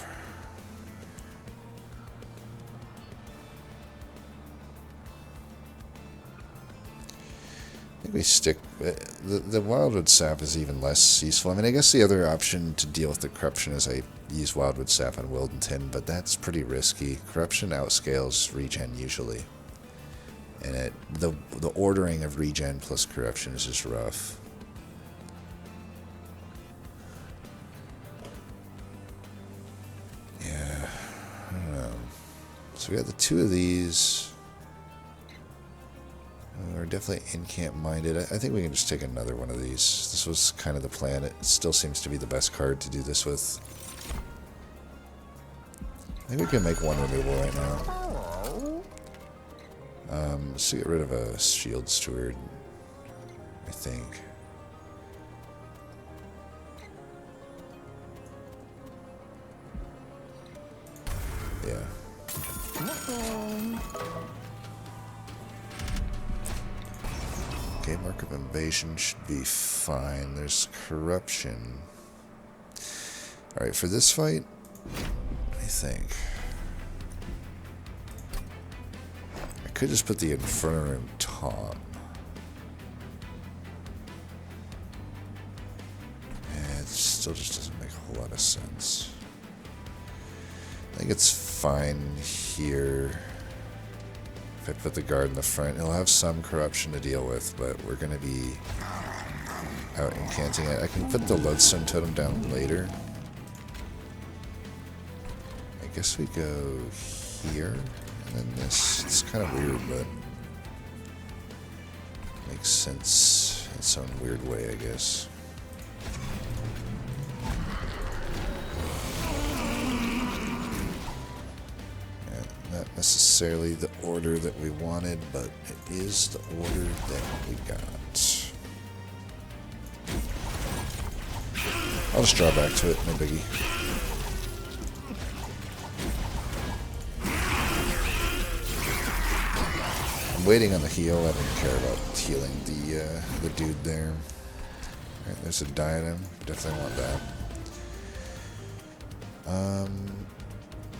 I think we stick... The Wildwood Sap is even less useful. I mean, I guess the other option to deal with the Corruption is I use Wildwood Sap on Wildenton, but that's pretty risky. Corruption outscales regen usually. And the ordering of regen plus Corruption is just rough. Yeah, I don't know. So we got the two of these... We're definitely in-camp minded. I think we can just take another one of these. This was kind of the plan. It still seems to be the best card to do this with. I think we can make one removal right now. Just to get rid of a Shield Steward, I think. Yeah. Okay, Mark of Invasion should be fine. There's Corruption. Alright, for this fight, I think I could just put the Inferno Room top. And it still just doesn't make a whole lot of sense. I think it's fine here. If I put the guard in the front, he'll have some corruption to deal with, but we're going to be out incanting it. I can put the Lodestone Totem down later. I guess we go here, and then this. It's kind of weird, but makes sense in its own weird way, I guess. Not necessarily the order that we wanted, but it is the order that we got. I'll just draw back to it, no biggie. I'm waiting on the heal. I don't care about healing the dude there. Alright, there's a diadem. Definitely want that.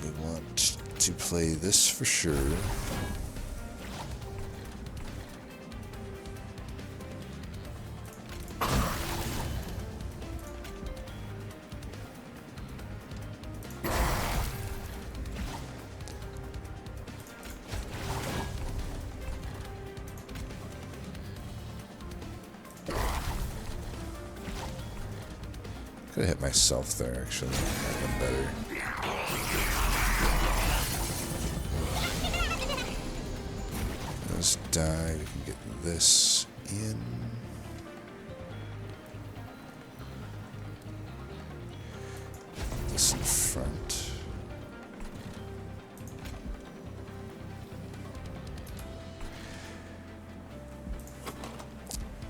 We want to play this for sure. Could have hit myself there, actually. That would have been better. Let's die. We can get this in. This in front.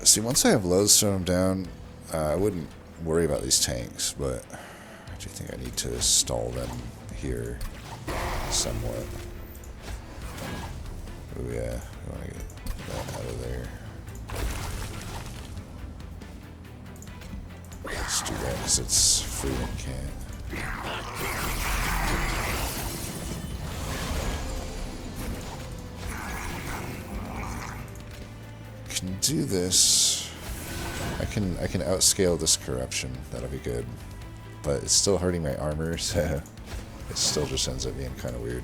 See, once I have Lodestone down, I wouldn't worry about these tanks, but I do think I need to stall them here somewhat. Oh yeah, I want to get that out of there. Let's do that because it's free and can't. Can do this. I can outscale this corruption. That'll be good. But it's still hurting my armor, so it still just ends up being kind of weird.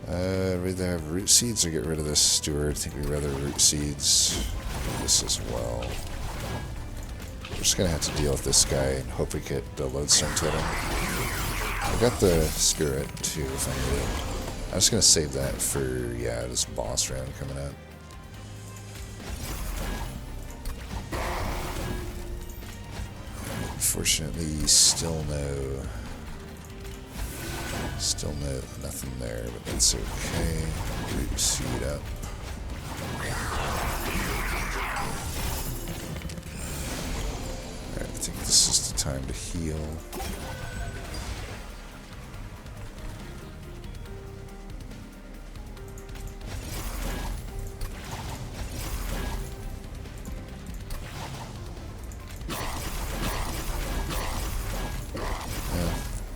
I'd rather have root seeds or get rid of this steward. I think we'd rather root seeds. Do this as well. We're just gonna have to deal with this guy and hope we get the Lodestone Totem. I got the spirit too if I need it. I'm just gonna save that for, yeah, this boss round coming up. Unfortunately, still nothing there, but that's okay. Root seed up. Alright, I think this is the time to heal.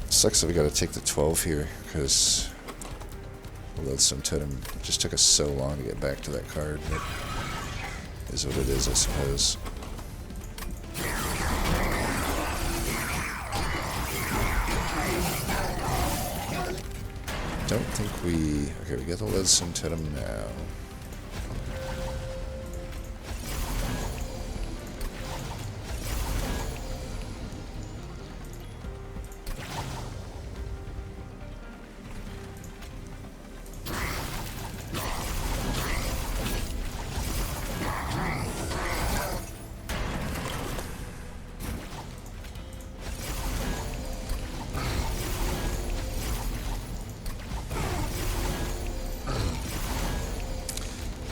Sucks that we gotta take the 12 here, because the Lodestone Totem just took us so long to get back to that card. It is what it is, I suppose. Don't think we... Okay, we got the Lodestone Totem now.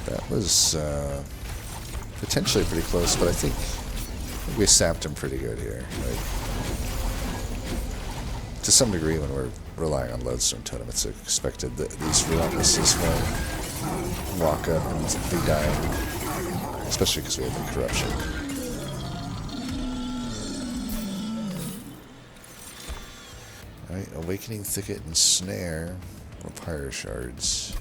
That was potentially pretty close, but I think we sapped him pretty good here. Like, to some degree, when we're relying on Lodestone Totem, it's expected that these relentlesses will walk up and be dying, especially because we have the corruption. Alright, Awakening Thicket and Snare, or Pyro Shards.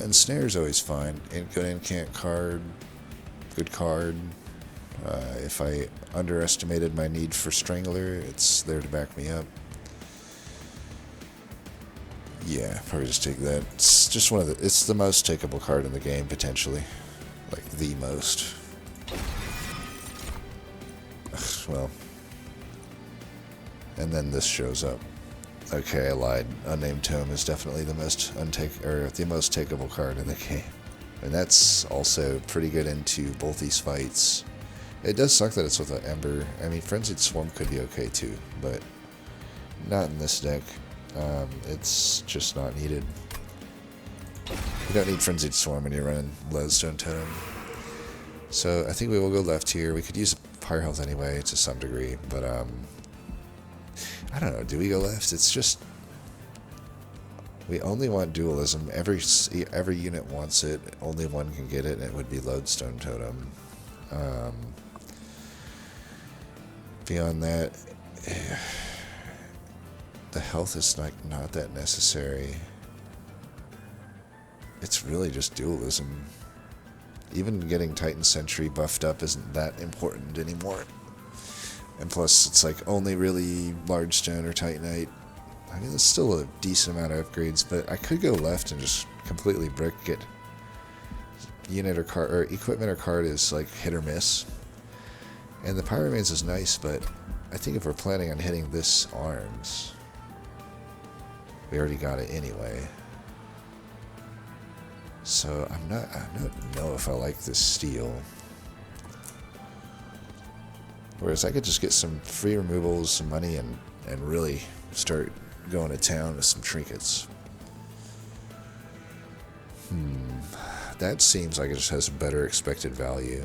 Ensnare's always fine. Good incant card. Good card. If I underestimated my need for Strangler, it's there to back me up. Yeah, probably just take that. It's just one of the... It's the most takeable card in the game, potentially. Like, the most. Well. And then this shows up. Okay, I lied. Unnamed Tome is definitely the most takeable card in the game. And that's also pretty good into both these fights. It does suck that it's with an Ember. I mean, Frenzied Swarm could be okay too, but not in this deck. It's just not needed. You don't need Frenzied Swarm when you're running Lodestone Totem. So I think we will go left here. We could use Pyre Health anyway to some degree, but I don't know, do we go left? It's just... We only want dualism. Every unit wants it. Only one can get it, and it would be Lodestone Totem. Beyond that, the health is like not that necessary. It's really just dualism. Even getting Titan Sentry buffed up isn't that important anymore. And plus, it's like only really large stone or Titanite. I mean, it's still a decent amount of upgrades, but I could go left and just completely brick it. Unit or card or equipment or card is like hit or miss. And the Pyromans is nice, but I think if we're planning on hitting this arms, we already got it anyway. So I don't know if I like this steel. Whereas I could just get some free removals, some money, and really start going to town with some trinkets. that seems like it just has better expected value.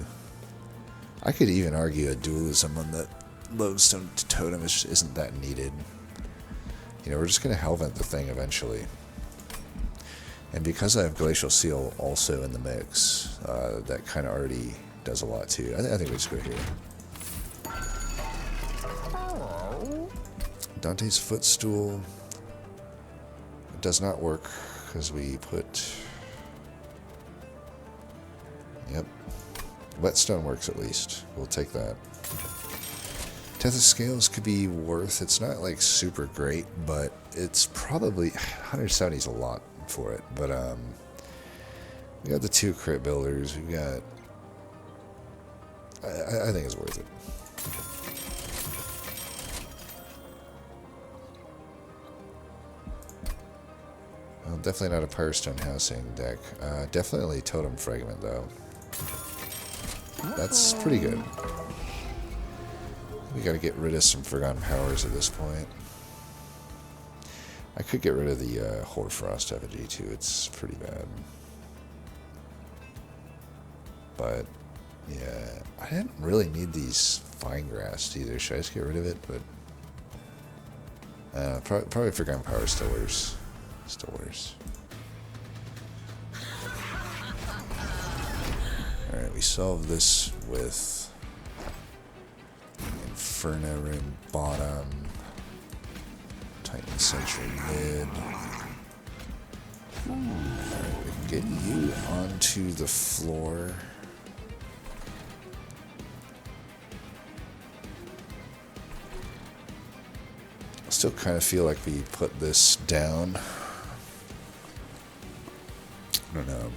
I could even argue a dualism on the lodestone totem isn't that needed. You know, we're just going to Hellvent the thing eventually. And because I have Glacial Seal also in the mix, that kind of already does a lot too. I think we just go here. Dante's Footstool. It does not work because we put... Yep. Whetstone works at least. We'll take that. Death of Scales could be worth. It's not like super great, but it's probably 170 is a lot for it. But we got the 2 crit builders. We got. I think it's worth it. Well, definitely not a Firestone Housing deck. Definitely Totem Fragment though. That's pretty good. We gotta get rid of some Forgotten Powers at this point. I could get rid of the Hoarfrost effigy too, it's pretty bad. But, yeah, I didn't really need these Fine Grass either. Should I just get rid of it? But probably Forgotten Powers still worse. Still worse. Alright, we solved this with Inferno Room bottom, Titan Sentry mid. Alright, we can get you onto the floor. I still kind of feel like we put this down. I don't know.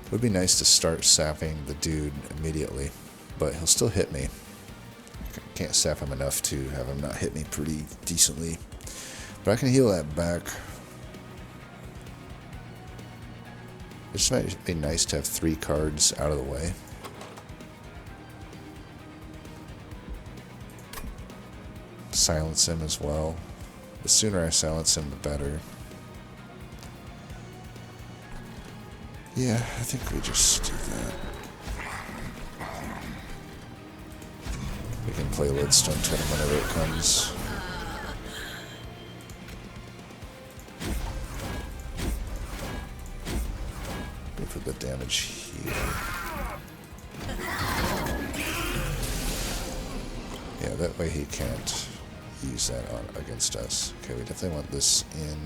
It would be nice to start sapping the dude immediately, but he'll still hit me. Can't sap him enough to have him not hit me pretty decently. But I can heal that back. It just might be nice to have 3 cards out of the way. Silence him as well. The sooner I silence him, the better. Yeah, I think we just do that. We can play Lodestone Totem whenever it comes. We put the damage here. Yeah, that way he can't use that on against us. Okay, we definitely want this in.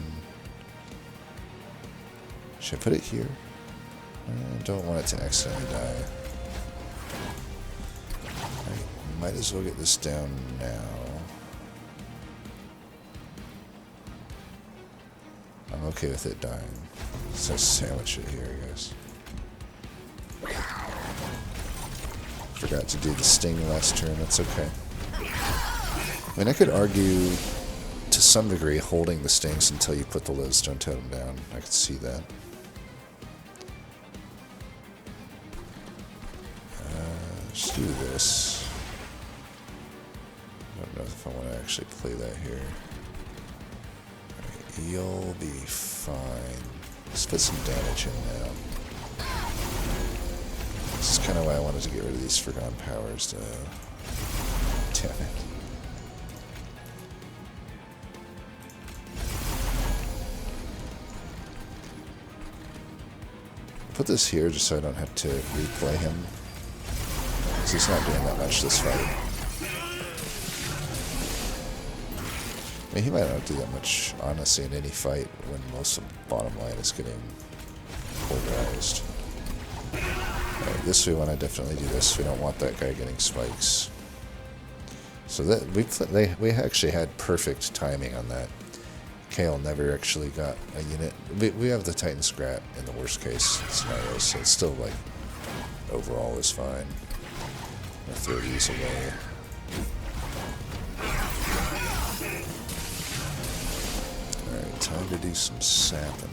Should I put it here? I don't want it to accidentally die. Alright, might as well get this down now. I'm okay with it dying. So sandwich it here, I guess. Forgot to do the sting last turn, that's okay. I mean, I could argue to some degree holding the stings until you put the Lodestone Totem down. I could see that. Let's do this. I don't know if I want to actually play that here. Right, you'll be fine. Let's put some damage in now. This is kind of why I wanted to get rid of these Forgotten Powers, though. Damn it. Put this here just so I don't have to replay him. Because he's not doing that much this fight. I mean, he might not do that much, honestly, in any fight when most of the bottom line is getting pulverized. Right, this we want to definitely do this. We don't want that guy getting spikes. So that we actually had perfect timing on that. Kale never actually got a unit. We have the Titan Scrat in the worst case scenario, so it's still like overall is fine. I'll throw these away. Alright, time to do some sapping.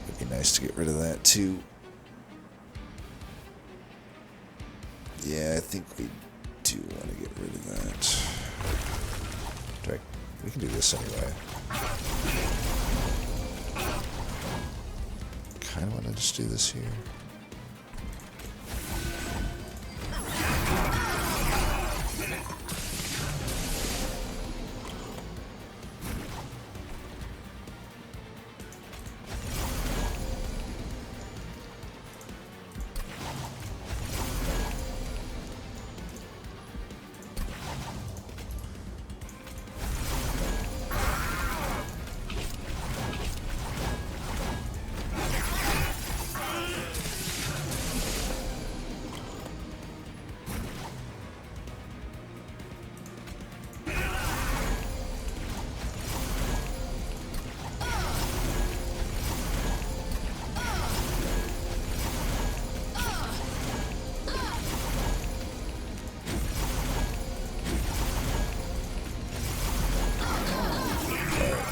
It'd be nice to get rid of that too. Yeah, I think we do want to get rid of that. We can do this anyway. Kind of want to just do this here.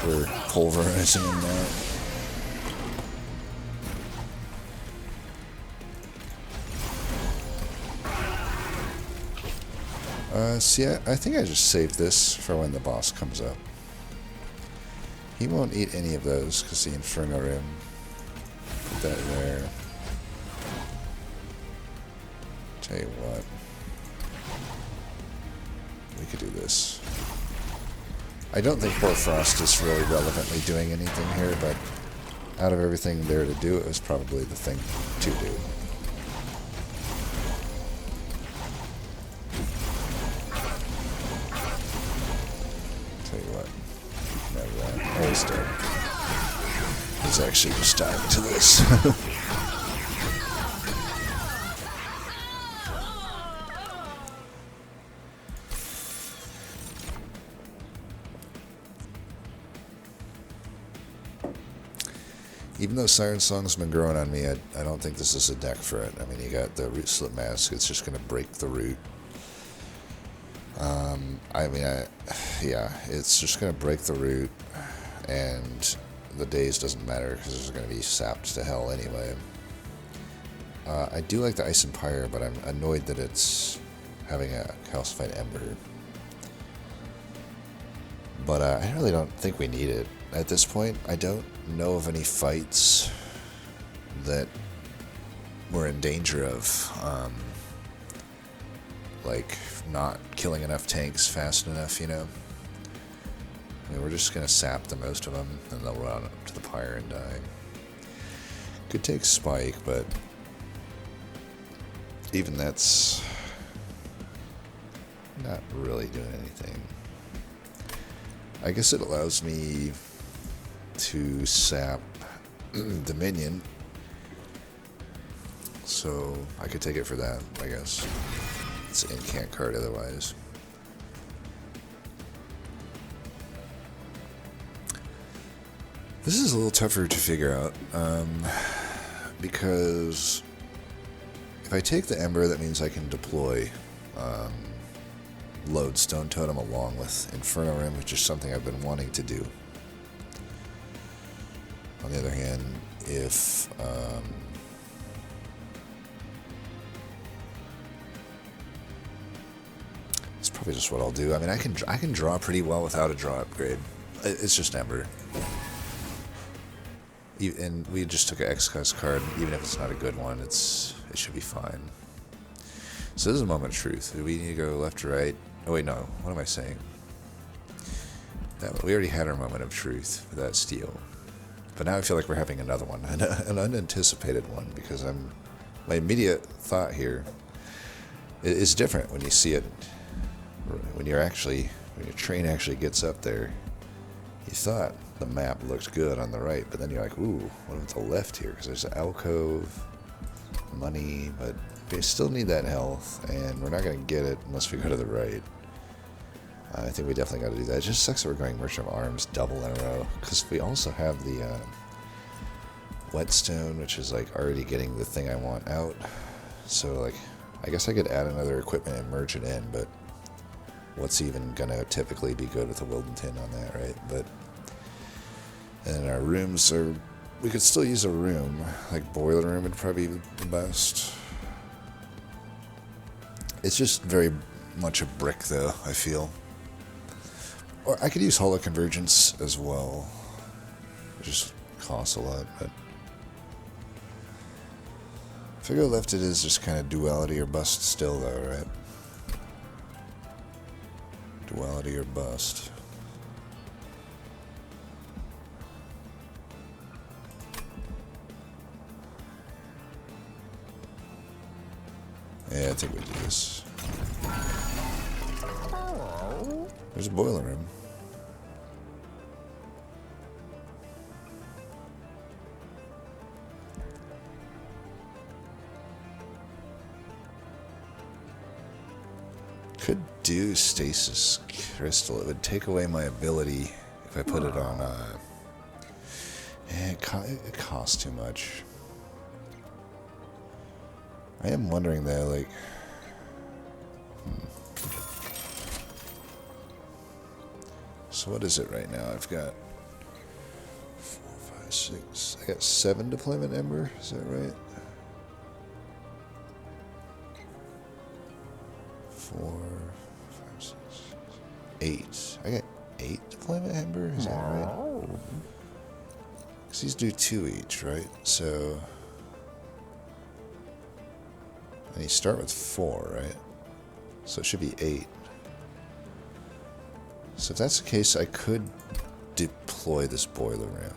We're pulverizing him now. See, I think I just saved this for when the boss comes up. He won't eat any of those because the Inferno Rim. Put that there. Tell you what. We could do this. I don't think Hoarfrost is really relevantly doing anything here, but out of everything there to do, it was probably the thing to do. Tell you what, you can have that. Oh, he's dead. He's actually just dying to this. Even though Siren Song's been growing on me, I don't think this is a deck for it. I mean, you got the Root Slip Mask. It's just going to break the root. Yeah, it's just going to break the root, and the daze doesn't matter because it's going to be sapped to hell anyway. I do like the Ice and Pyre, but I'm annoyed that it's having a Calcified Ember. But I really don't think we need it at this point. I don't know of any fights that we're in danger of, like not killing enough tanks fast enough, you know? I mean, we're just going to sap the most of them, and they'll run up to the pyre and die. Could take Spike, but even that's not really doing anything. I guess it allows me to sap Dominion, so I could take it for that, I guess. It's an incant card otherwise. This is a little tougher to figure out, because if I take the Ember, that means I can deploy Lode Stone Totem along with Inferno Rim, which is something I've been wanting to do. On the other hand, if it's probably just what I'll do. I mean, I can draw pretty well without a draw upgrade. It's just Ember, and we just took an X-Cuss card. Even if it's not a good one, it should be fine. So this is a moment of truth. Do we need to go left or right? Oh wait, no. What am I saying? We already had our moment of truth with that steal. But now I feel like we're having another one, an unanticipated one, because my immediate thought here is different when you see it, when your train actually gets up there. You thought the map looked good on the right, but then you're like, ooh, what about the left here? Because there's an alcove, money, but we still need that health, and we're not going to get it unless we go to the right. I think we definitely got to do that. It just sucks that we're going Merchant of Arms double in a row, because we also have the Whetstone, which is like already getting the thing I want out. So like, I guess I could add another equipment and merge it in, but what's even going to typically be good with a Wildenton on that, right? But and our rooms are, we could still use a room, like Boiler Room would probably be the best. It's just very much a brick, though, I feel. Or I could use holo convergence as well. It just costs a lot, but if I go left, it is just kind of duality or bust still, though, right? Duality or bust. Yeah, I think we do this. There's a boiler room. Could do stasis crystal. It would take away my ability if I put it on. It costs too much. I am wondering though, like, so what is it right now? I've got 4, 5, 6. I got 7 deployment ember. Is that right? 4, 5, 6, 8. I got 8 deployment ember. Is that right? Because these do 2 each, right? So, and you start with 4, right? So it should be 8. So if that's the case, I could deploy this boiler room,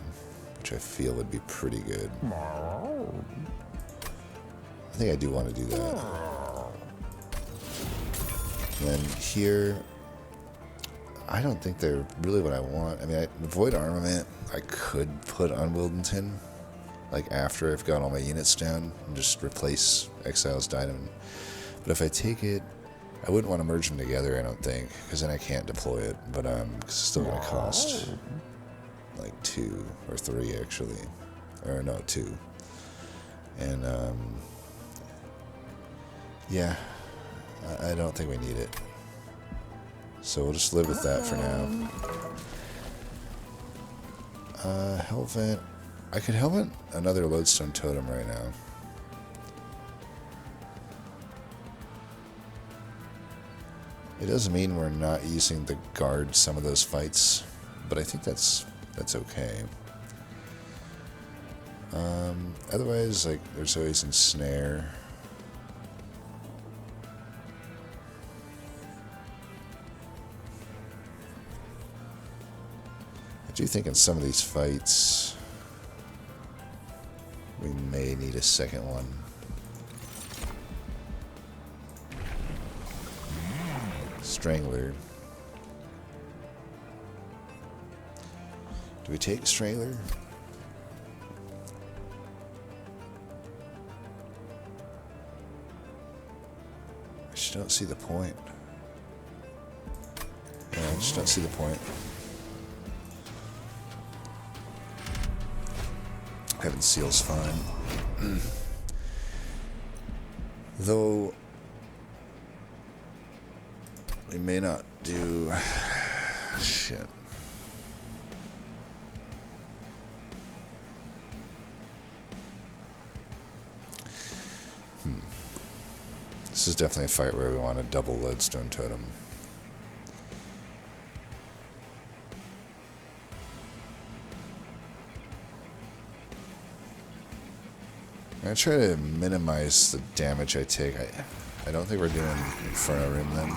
which I feel would be pretty good. I think I do want to do that. And then here, I don't think they're really what I want. I mean, Void Armament, I could put on Wildenton, like after I've got all my units down, and just replace Exile's Dynamo. But if I take it, I wouldn't want to merge them together, I don't think, because then I can't deploy it. But it's still going to cost like 2 or 3 actually, or no, 2. And yeah, I don't think we need it. So we'll just live with that for now. Hellvent. I could Hellvent another Lodestone Totem right now. It doesn't mean we're not using the guard some of those fights, but I think that's okay. Otherwise, like, there's always Ensnare. I do think in some of these fights we may need a second one. Strangler. Do we take Strangler? I just don't see the point. Yeah, I just don't see the point. Heaven Seal's fine. Though we may not do shit. This is definitely a fight where we want a double Lodestone Totem. I'm gonna try to minimize the damage I take. I don't think we're doing Inferno Room then.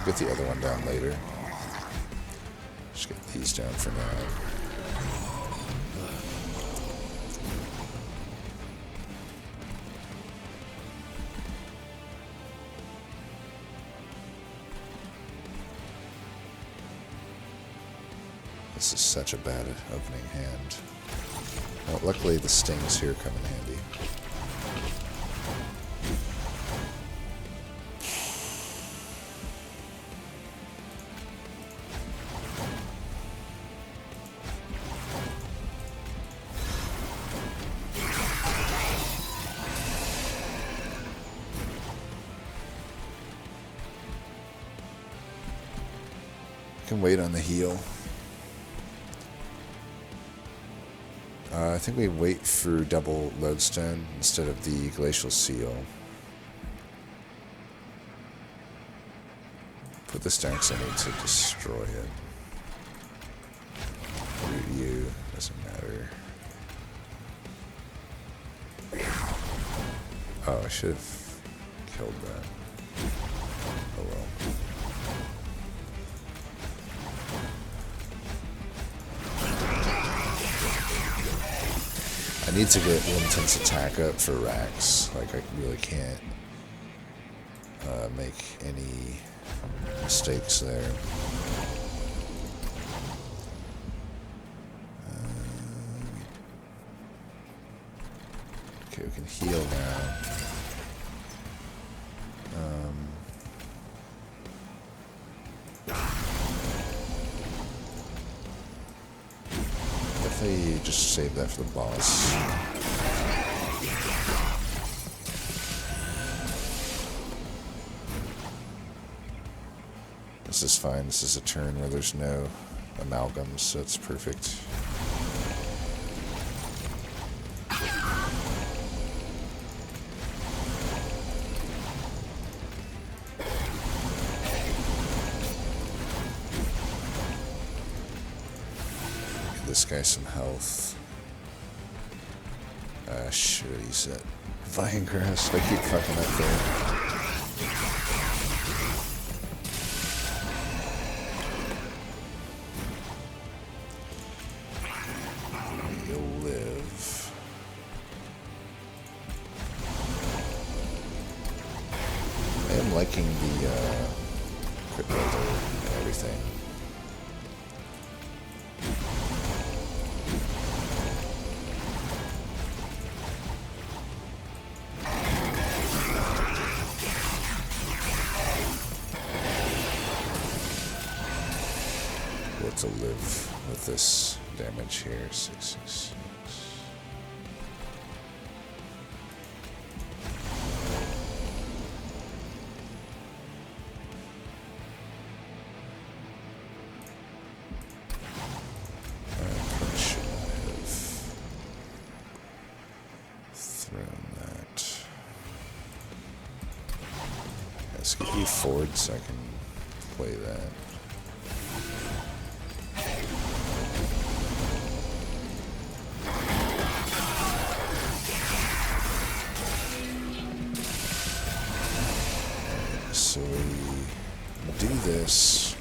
Get the other one down later. Just get these down for now. This is such a bad opening hand. Well, luckily the stings here come in handy. Can wait on the heal. I think we wait for double lodestone instead of the glacial seal. Put this down because I need to destroy it. Root you, doesn't matter. Oh, I should have killed that. Oh well. I need to get Linton's attack up for Rax. Like, I really can't make any mistakes there. Okay, we can heal now. Definitely just save that for the boss. This is fine. This is a turn where there's no amalgams, so it's perfect. Give this guy some health. Should use that vine grass. I keep fucking up there. Liking the crit builder and everything. What to live with this damage here? 666. Let's get you forward so I can play that. So we do this.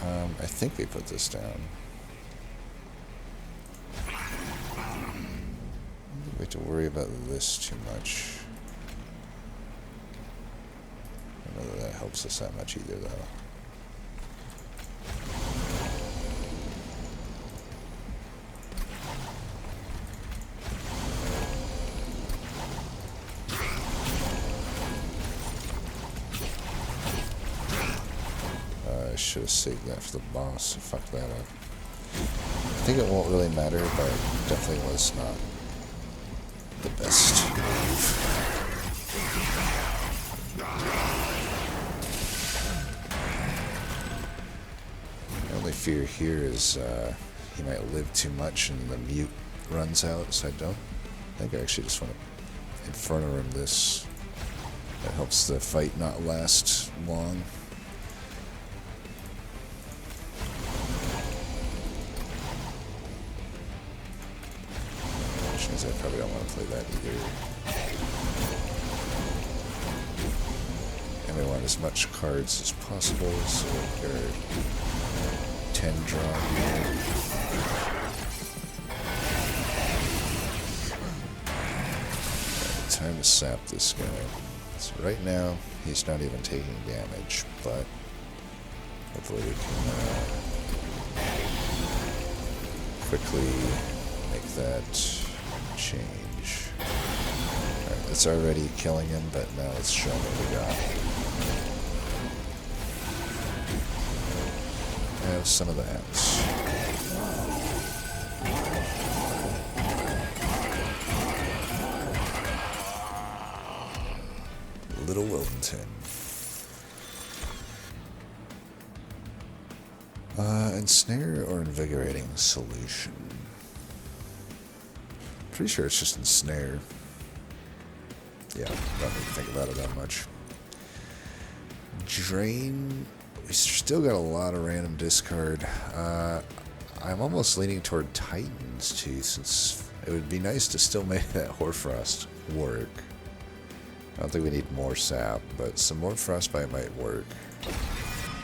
I think we put this down. I don't think we have to worry about this too much. I don't know that that helps us that much either, though. I should have saved that for the boss, so fuck that up. I think it won't really matter, but it definitely was not the best move. My only fear here is he might live too much and the mute runs out, so I think I actually just want to Inferno Room this. That helps the fight not last long. I probably don't want to play that either. And we want as much cards as possible, so we've got 10 draw here. Right, time to sap this guy. So right now, he's not even taking damage, but hopefully we can quickly make that change. Alright, it's already killing him, but now let's show him what we got. Have some of that. Little Wilmington. Ensnare or Invigorating Solution? Pretty sure it's just ensnare. Yeah, don't need to think about it that much. Drain. We still got a lot of random discard. I'm almost leaning toward Titan's Tooth, since it would be nice to still make that Hoarfrost work. I don't think we need more sap, but some more Frostbite might work.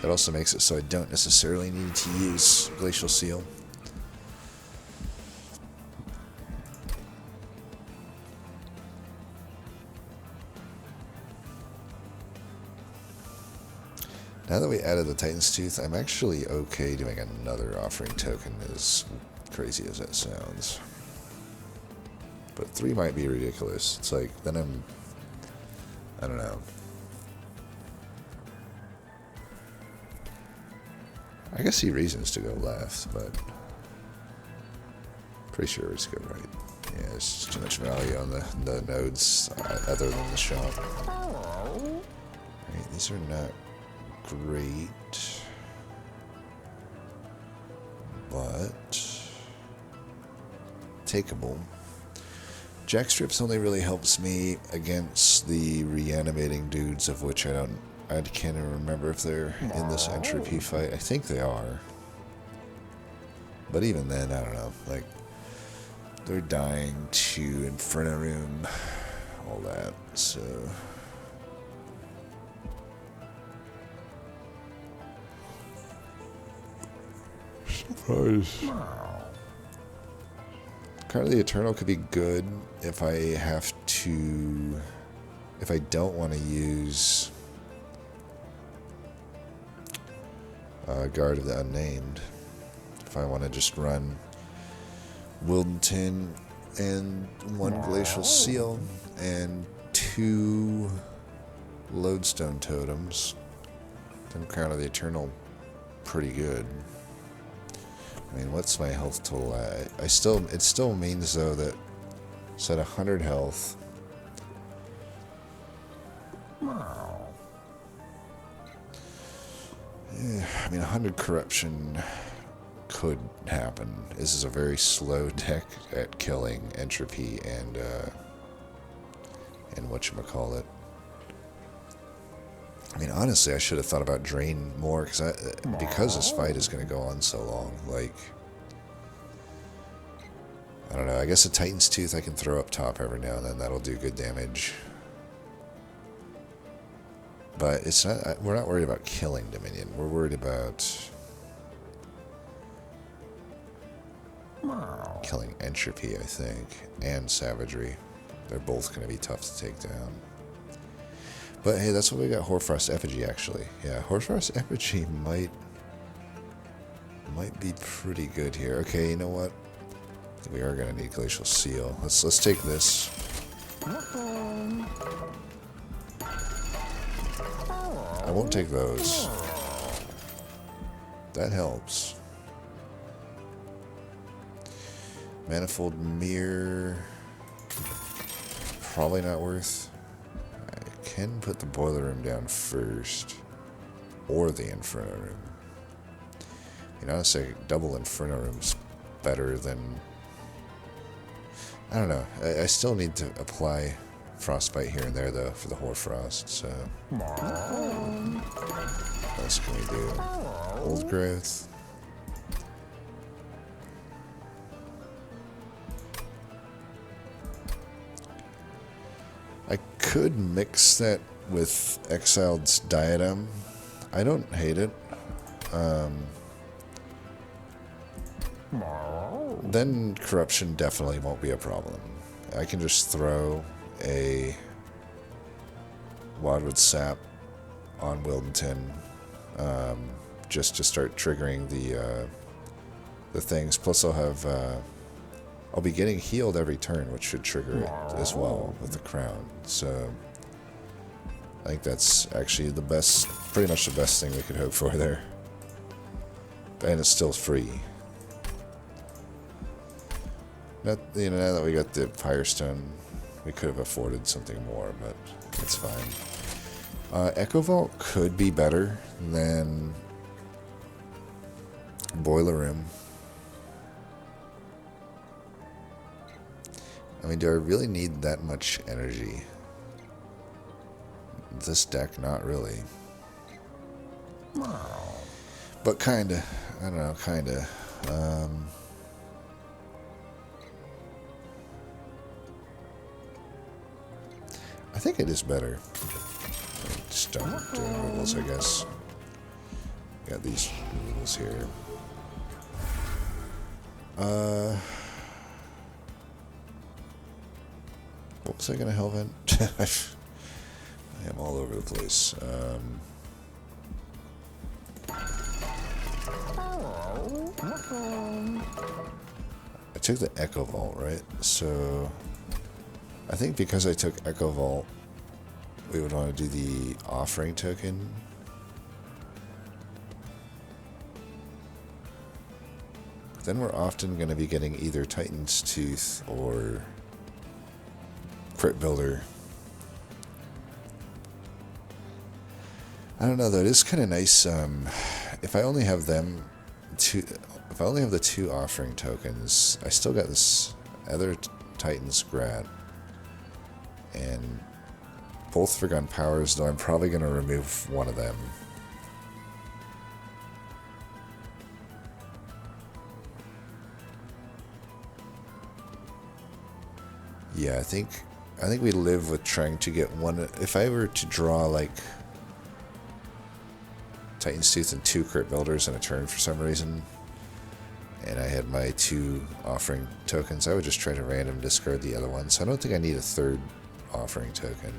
That also makes it so I don't necessarily need to use Glacial Seal. Now that we added the Titan's Tooth, I'm actually okay doing another offering token, as crazy as that sounds. But 3 might be ridiculous. It's like, then I don't know. I can see reasons to go left, but pretty sure it's go right. Yeah, it's just too much value on the nodes other than the shop. Right, these are not great, but takeable. Jackstrips only really helps me against the reanimating dudes, of which I can't even remember if they're in this entropy fight. I think they are, but even then, I don't know. Like, they're dying to Inferno Room, all that. So. Surprise. Card of the Eternal could be good if I don't want to use Guard of the Unnamed. If I want to just run Wildenton and 1 Glacial Seal and 2 Lodestone Totems, then Crown of the Eternal pretty good. I mean, what's my health total at? It still means, though, that it's at 100 health. Yeah, I mean, 100 corruption could happen. This is a very slow deck at killing entropy and whatchamacallit. I mean, honestly, I should have thought about Drain more, because this fight is going to go on so long. Like, I don't know. I guess a Titan's Tooth I can throw up top every now and then. That'll do good damage. But it's not. We're not worried about killing Dominion. We're worried about killing Entropy, I think, and Savagery. They're both going to be tough to take down. But hey, that's what we got. Hoarfrost Effigy, actually. Yeah, Hoarfrost Effigy might be pretty good here. Okay, you know what? We are gonna need Glacial Seal. Let's take this. I won't take those. That helps. Manifold Mirror. Probably not worth. Can put the Boiler Room down first, or the Inferno Room. You know, I say double Inferno Room's better than. I don't know. I still need to apply Frostbite here and there, though, for the Hoarfrost. So, what else can we do? Old Growth. I could mix that with Exiled's Diadem. I don't hate it. Then Corruption definitely won't be a problem. I can just throw a Wildwood Sap on Wildenton, just to start triggering the things. Plus I'll have... I'll be getting healed every turn, which should trigger it as well with the crown. So I think that's actually the best, pretty much the best thing we could hope for there. And it's still free. Now that we got the Firestone, we could have afforded something more, but it's fine. Echo Vault could be better than Boiler Room. I mean, do I really need that much energy? This deck, not really. But kinda. I don't know, kinda. I think it is better. Just don't do removals, I guess. Got these removals here. What was I gonna Hellvent? I am all over the place. I took the Echo Vault, right? So I think because I took Echo Vault, we would want to do the offering token. Then we're often going to be getting either Titan's Tooth or Crypt Builder. I don't know though, it is kind of nice if I only have them two, if I only have the 2 offering tokens, I still got this other Titan's Grat and both for gun powers, though I'm probably going to remove one of them. Yeah, I think we live with trying to get one. If I were to draw like Titan's Tooth and 2 Crypt Builders in a turn for some reason, and I had my 2 offering tokens, I would just try to random discard the other ones. I don't think I need a 3rd offering token.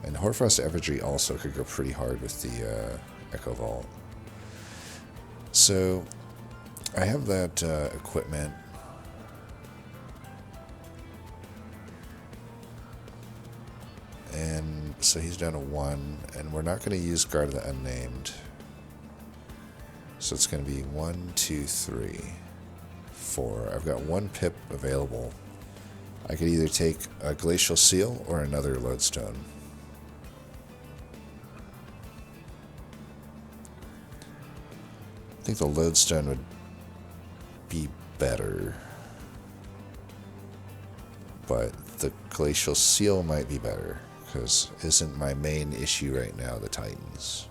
And Hoarfrost Effigy also could go pretty hard with the Echo Vault. So I have that equipment. And so he's down to 1, and we're not going to use Guard of the Unnamed. So it's going to be 1, 2, 3, 4. I've got 1 pip available. I could either take a Glacial Seal or another Lodestone. I think the Lodestone would be better. But the Glacial Seal might be better, because isn't my main issue right now the Titans?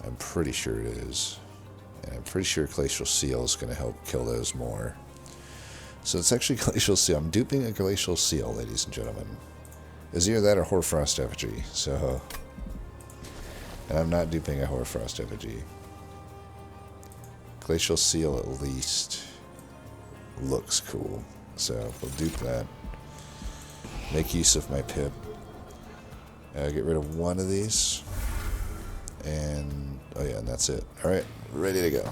I'm pretty sure it is. And I'm pretty sure Glacial Seal is going to help kill those more. So it's actually Glacial Seal. I'm duping a Glacial Seal, ladies and gentlemen. Is either that or Hoarfrost Effigy. So, and I'm not duping a Hoarfrost Effigy. Glacial Seal at least looks cool. So we'll dupe that. Make use of my pip. Get rid of one of these. And, oh yeah, and that's it. Alright, ready to go.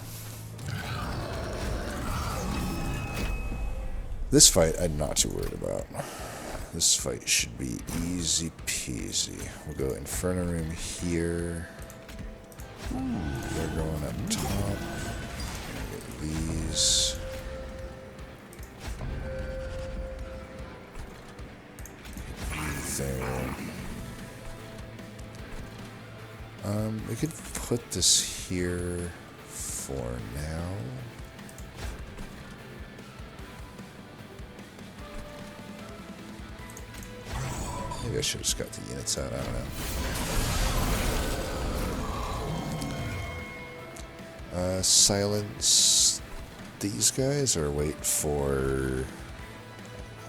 This fight I'm not too worried about. This fight should be easy peasy. We'll go Inferno Room here. They're going up top. Get these. There. We could put this here for now. Maybe I should have just got the units out, I don't know. Silence these guys or wait for...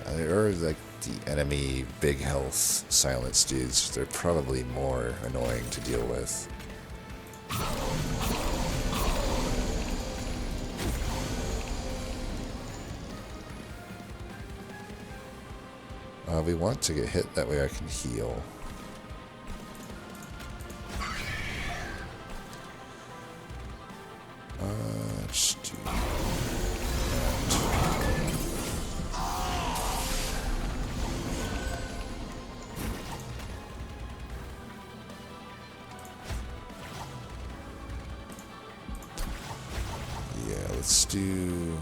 or like the enemy big health silence dudes. They're probably more annoying to deal with. We want to get hit, that way I can heal. Let's do that. Yeah, let's do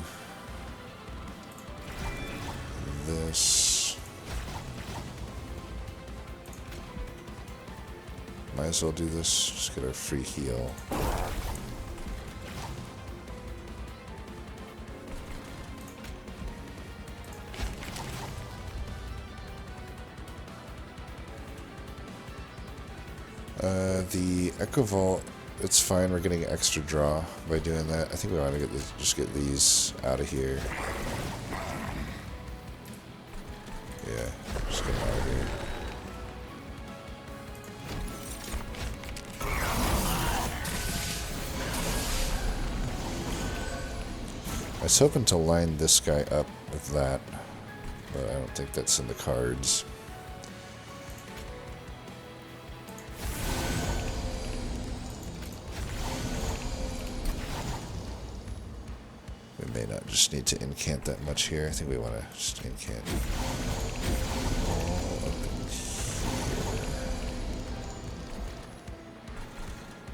this. Might as well do this, just get our free heal. The Echo Vault, it's fine. We're getting extra draw by doing that. I think we want to just get these out of here. Yeah, just get them out of here. I was hoping to line this guy up with that, but I don't think that's in the cards. We may not just need to incant that much here. I think we want to just incant all up in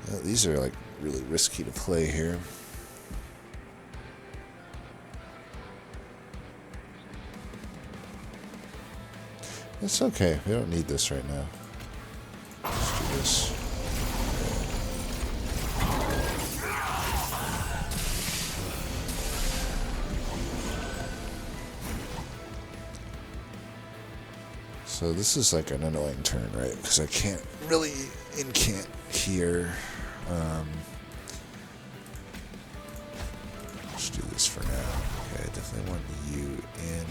here. These are like really risky to play here. It's okay. We don't need this right now. Let's do this. So this is like an annoying turn, right? Because I can't really incant here. Let's do this for now. Okay, I definitely want you in.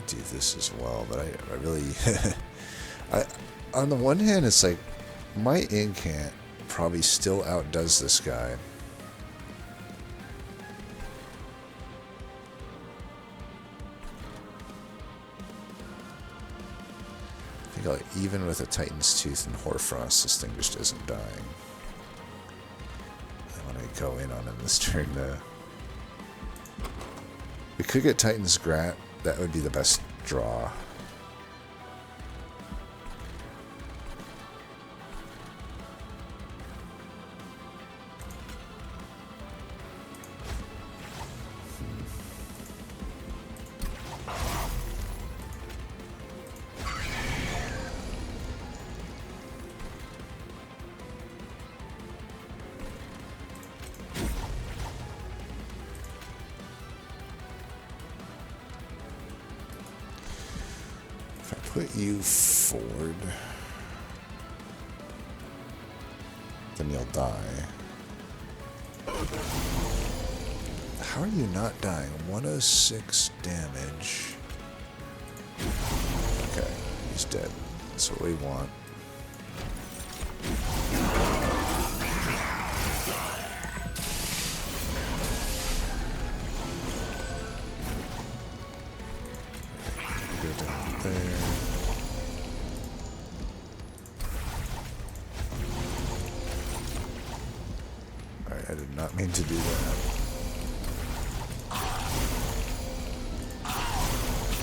Do this as well, but I really on the one hand it's like my incant probably still outdoes this guy. I think like even with a Titan's Tooth and Hoarfrost, this thing just isn't dying. I want to go in on him this turn though. We could get Titan's Grat. That would be the best draw. Put you forward, then you'll die. How are you not dying? 106 damage. Okay, he's dead. That's what we want. Go down there. I did not mean to do that.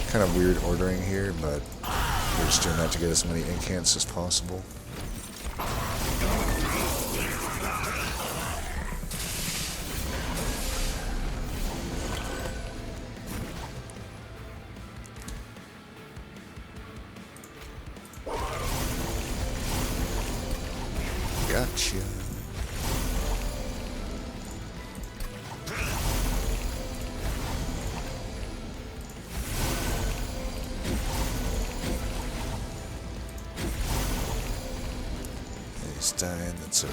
Kind of weird ordering here, but we're just doing that to get as many incants as possible. Gotcha. He's dying, that's okay.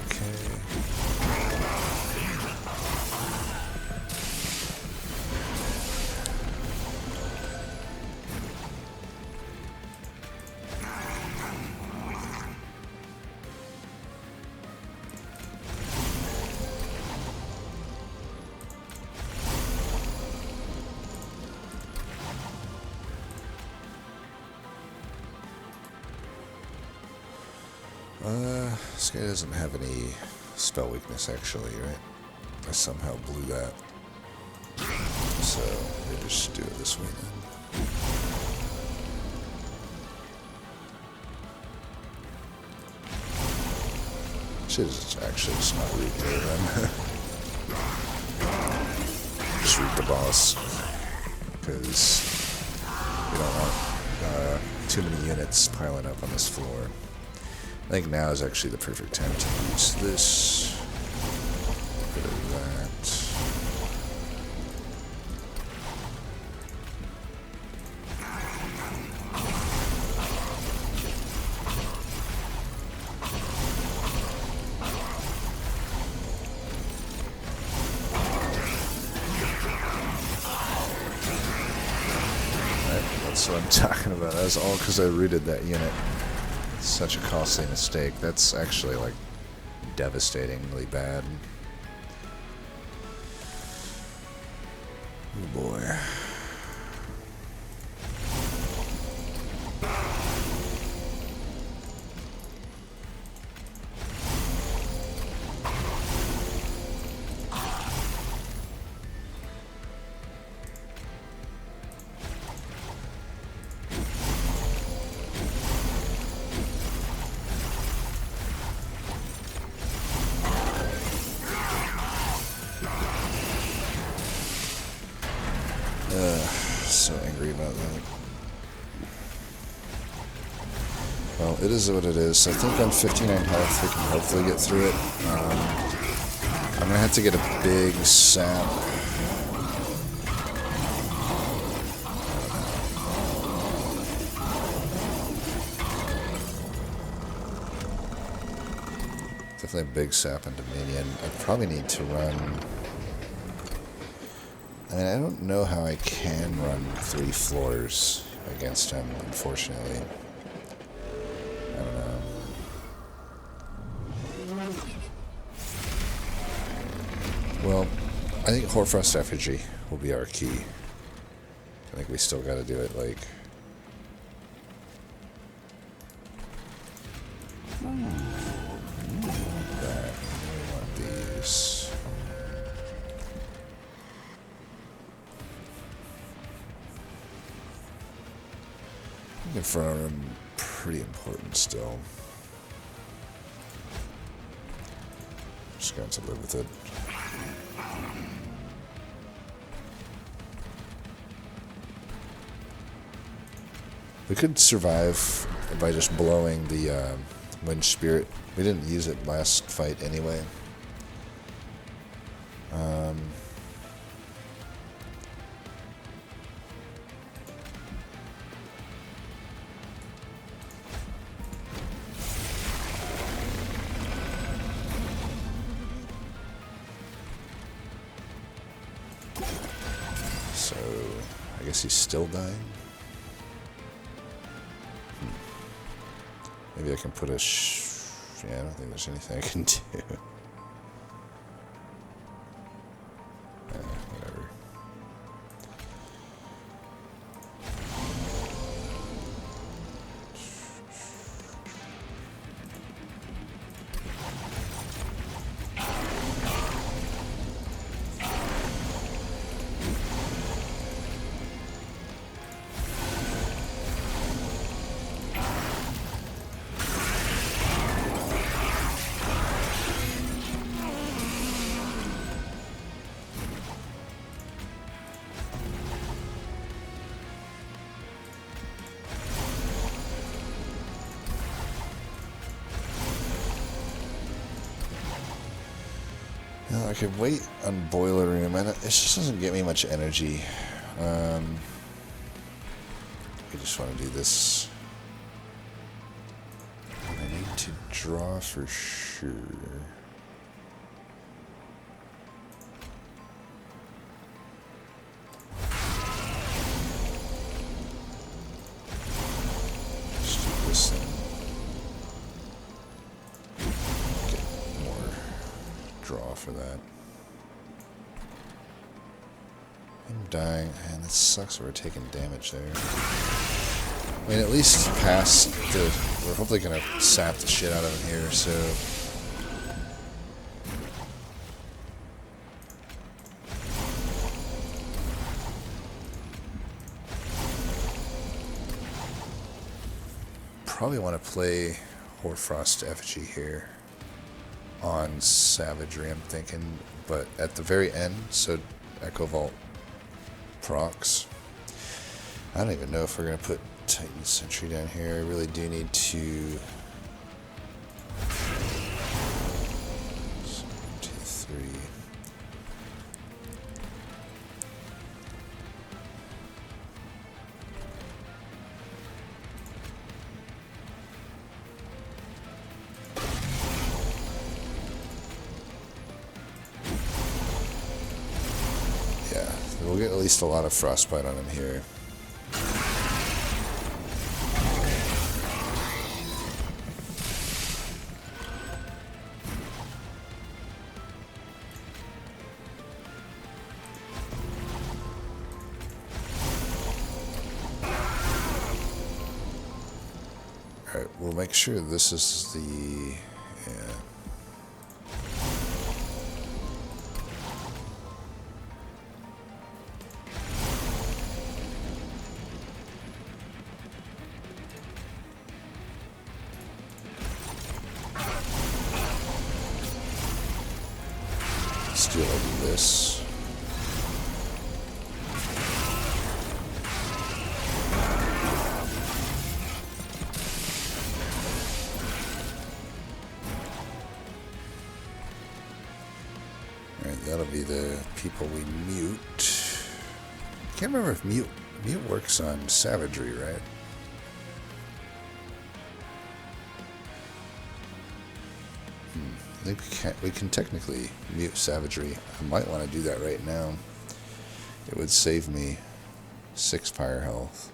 This guy doesn't have any spell weakness actually, right? I somehow blew that. So, we just do it this way then. Should actually just not read there then. Just read the boss. Because we don't want too many units piling up on this floor. I think now is actually the perfect time to use this. Get rid of that. talking about. That's all because I rooted that unit. It's such a costly mistake. That's actually like devastatingly bad. Oh boy. So angry about that. Well, it is what it is. I think on 59 health we can hopefully get through it. I'm going to have to get a big sap. Definitely a big sap and Dominion. I probably need to run... I mean, I don't know how I can run 3 floors against him, unfortunately. I don't know. Well, I think Hoarfrost Effigy will be our key. I think we still gotta do it, like... that. We want these... In front of him, pretty important still. Just got to live with it. We could survive by just blowing the Wind Spirit. We didn't use it last fight anyway. So, I guess he's still dying. Maybe I can put a yeah, I don't think there's anything I can do. Whatever. No, I could wait on Boiler Room, and it just doesn't get me much energy. I just want to do this. I need to draw for sure. Let's do this thing. Draw for that. I'm dying, and it sucks we're taking damage there. I mean, at least past the... We're hopefully gonna sap the shit out of him here, so... Probably want to play Hoarfrost Effigy here. On Savagery, I'm thinking, but at the very end, so Echo Vault procs. I don't even know if we're going to put Titan Sentry down here. I really do need to... 1, 2, 3... We'll get at least a lot of frostbite on him here. Alright, we'll make sure this is the... yeah. Let's do it like this. That'll be the people we mute. Can't remember if mute works on savagery, right? I think we can technically mute savagery. I might want to do that right now. It would save me 6 fire health.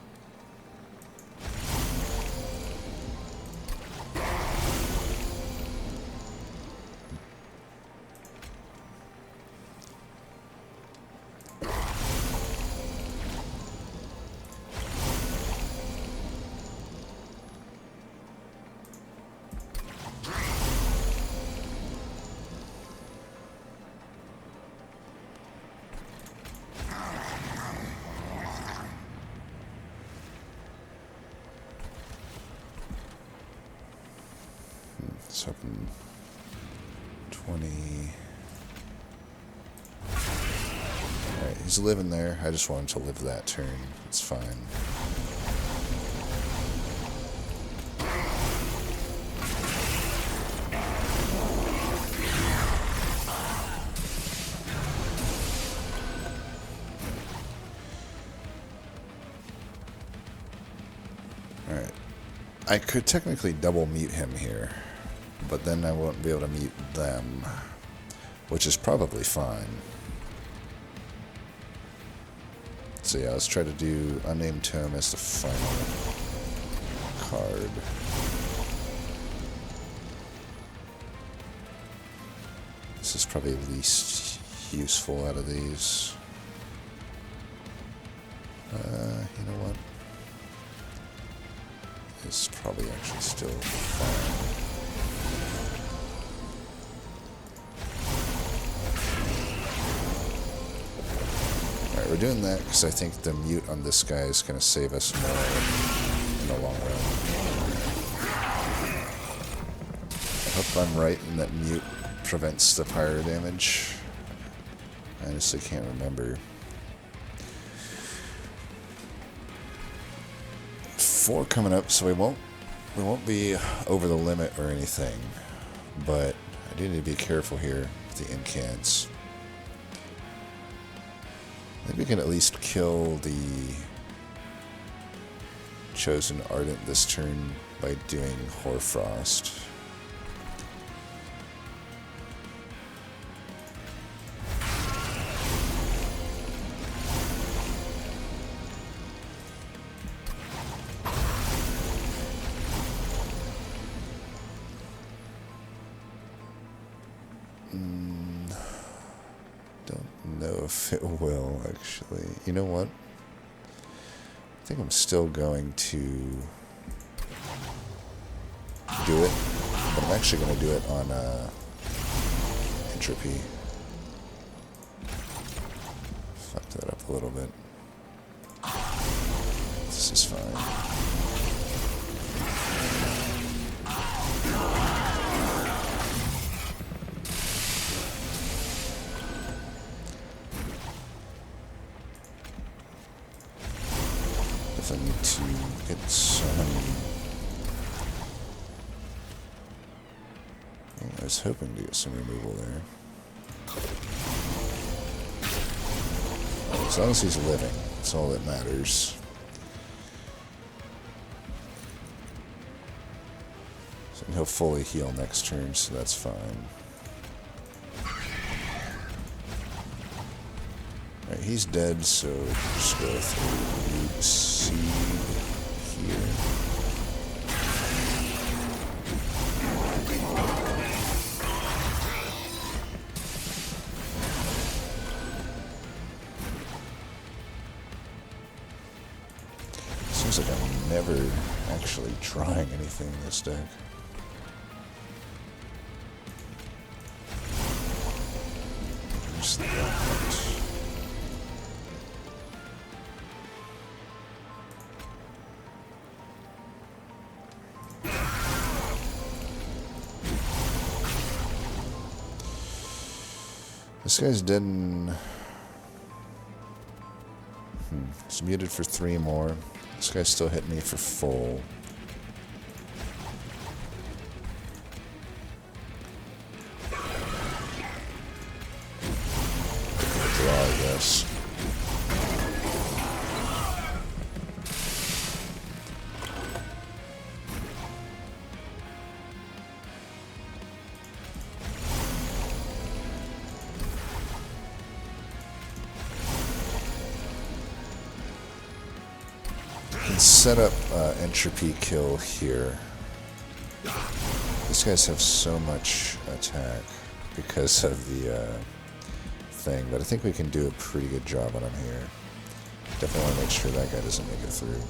It's up in 20. Alright, he's living there. I just want him to live that turn. It's fine. Alright. I could technically double mute him here, but then I won't be able to mute them, which is probably fine. So yeah, let's try to do Unnamed Tome as the final card. This is probably least useful out of these. You know what? It's probably actually still fine. We're doing that because I think the mute on this guy is going to save us more in the long run. I hope I'm right in that mute prevents the pyro damage. I honestly can't remember. 4 coming up, so we won't be over the limit or anything. But I do need to be careful here with the incants. I think we can at least kill the Chosen Ardent this turn by doing Hoarfrost. If it will, actually. You know what? I think I'm still going to do it, but I'm actually going to do it on Entropy. Fuck that up a little bit. This is fine. I need to get some... I was hoping to get some removal there. As long as he's living, that's all that matters. So he'll fully heal next turn, so that's fine. Alright, he's dead, so just go through seed here. Seems like I'm never actually trying anything in this deck. Just that. This guy's dead in... He's muted for 3 more. This guy's still hitting me for full. Draw, I guess. Set up entropy kill here. These guys have so much attack because of the thing, but I think we can do a pretty good job on him here. Definitely want to make sure that guy doesn't make it through.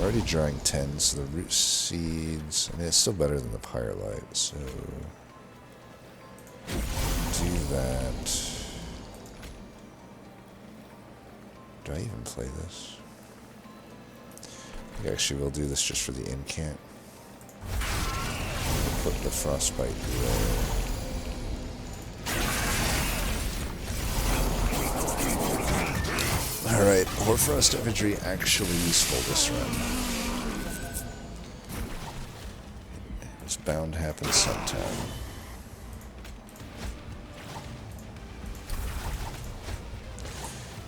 Already drawing 10, so the root seeds. I mean, it's still better than the Pyrelight, so do that. Do I even play this? I think actually we'll do this just for the incant. We'll put the Frostbite there. Alright, Hoarfrost Infantry actually useful this run. It's bound to happen sometime.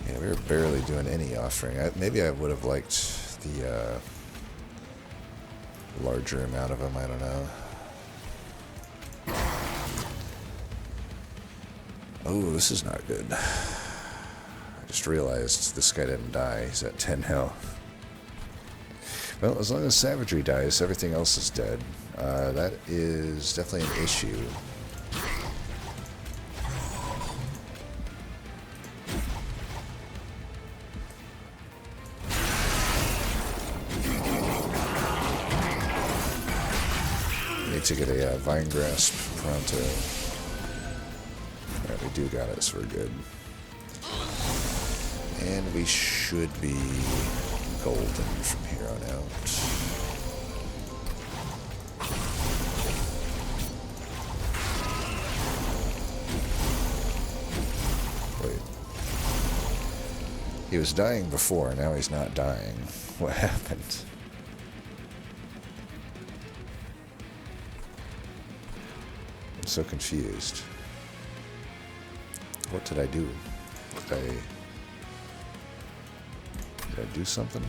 Yeah, we were barely doing any offering. Maybe I would have liked the larger amount of them, I don't know. Oh, this is not good. Just realized this guy didn't die. He's at 10 health. Well, as long as Savagery dies, everything else is dead. That is definitely an issue. Need to get a Vine Grasp pronto. Alright, we do got it, so we're good. And we should be golden from here on out. Wait. He was dying before, now he's not dying. What happened? I'm so confused. What did I do? Did I do something?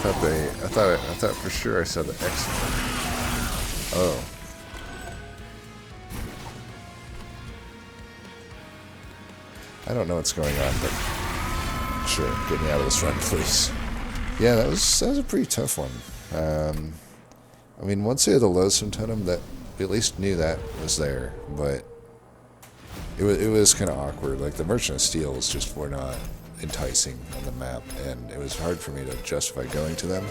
I thought for sure I saw the X. Oh. I don't know what's going on, but sure, get me out of this run, please. Yeah, that was a pretty tough one. I mean, once we had the Loathsome Totem, that we at least knew that was there, but it was kind of awkward. Like, the Merchant of Steels just were not enticing on the map, and it was hard for me to justify going to them.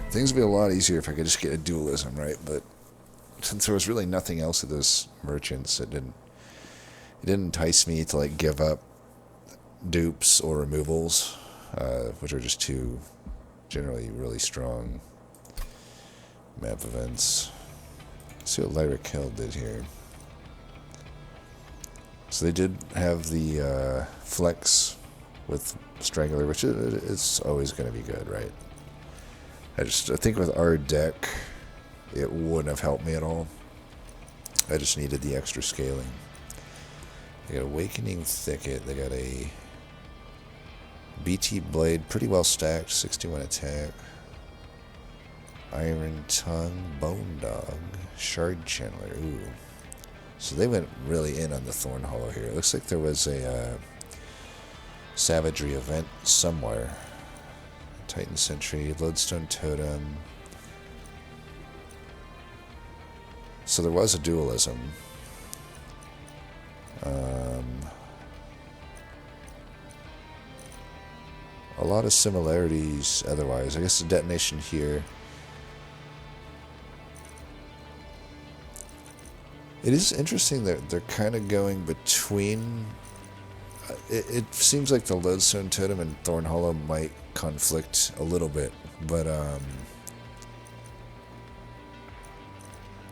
Things would be a lot easier if I could just get a dualism, right? But since there was really nothing else of those merchants, it didn't entice me to like give up dupes or removals, which are just two generally really strong map events. Let's see what Lyric Hell did here. So they did have the flex with Strangler, which is always going to be good, right? I think with our deck, it wouldn't have helped me at all. I just needed the extra scaling. They got Awakening Thicket. They got a BT Blade, pretty well stacked, 61 attack. Iron Tongue, Bone Dog, Shard Channeler. Ooh. So they went really in on the Thorn Hollow here. It looks like there was a Savagery event somewhere. Titan Sentry, Lodestone Totem. So there was a dualism. A lot of similarities otherwise. I guess the detonation here. It is interesting that they're kind of going between... It seems like the Lodestone Totem and Thorn Hollow might conflict a little bit, but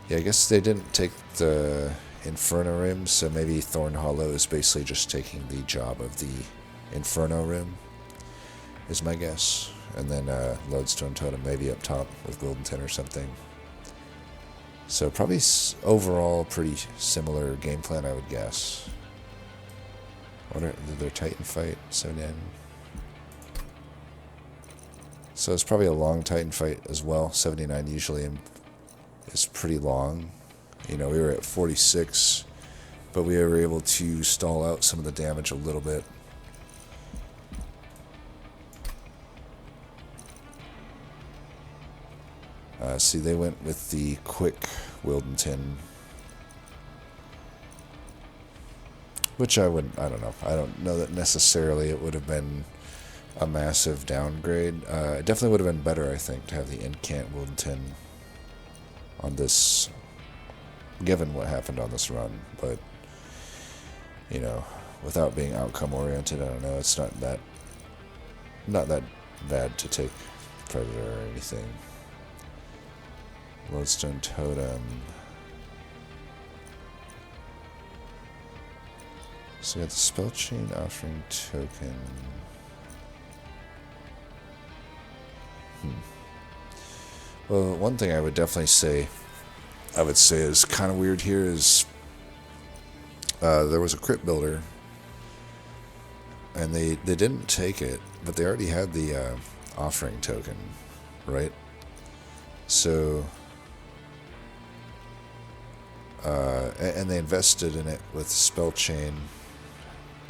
yeah, I guess they didn't take the Inferno Rim, so maybe Thorn Hollow is basically just taking the job of the Inferno Rim, is my guess. And then Lodestone Totem maybe up top with Golden Tin or something. So probably overall pretty similar game plan, I would guess. What are their Titan fight? So then, so it's probably a long Titan fight as well. 79 usually is pretty long. You know, we were at 46, but we were able to stall out some of the damage a little bit. See, they went with the quick Wildenton, which I don't know. I don't know that necessarily it would have been a massive downgrade. It definitely would have been better, I think, to have the Incant Wildenton on this, given what happened on this run. But, you know, without being outcome oriented, I don't know. It's not that bad to take Predator or anything. Lodestone Totem. So we got the Spell Chain Offering Token. Well, one thing I would definitely say, is kind of weird here is there was a Crypt Builder, and they didn't take it, but they already had the Offering Token, right? So... and they invested in it with Spell Chain,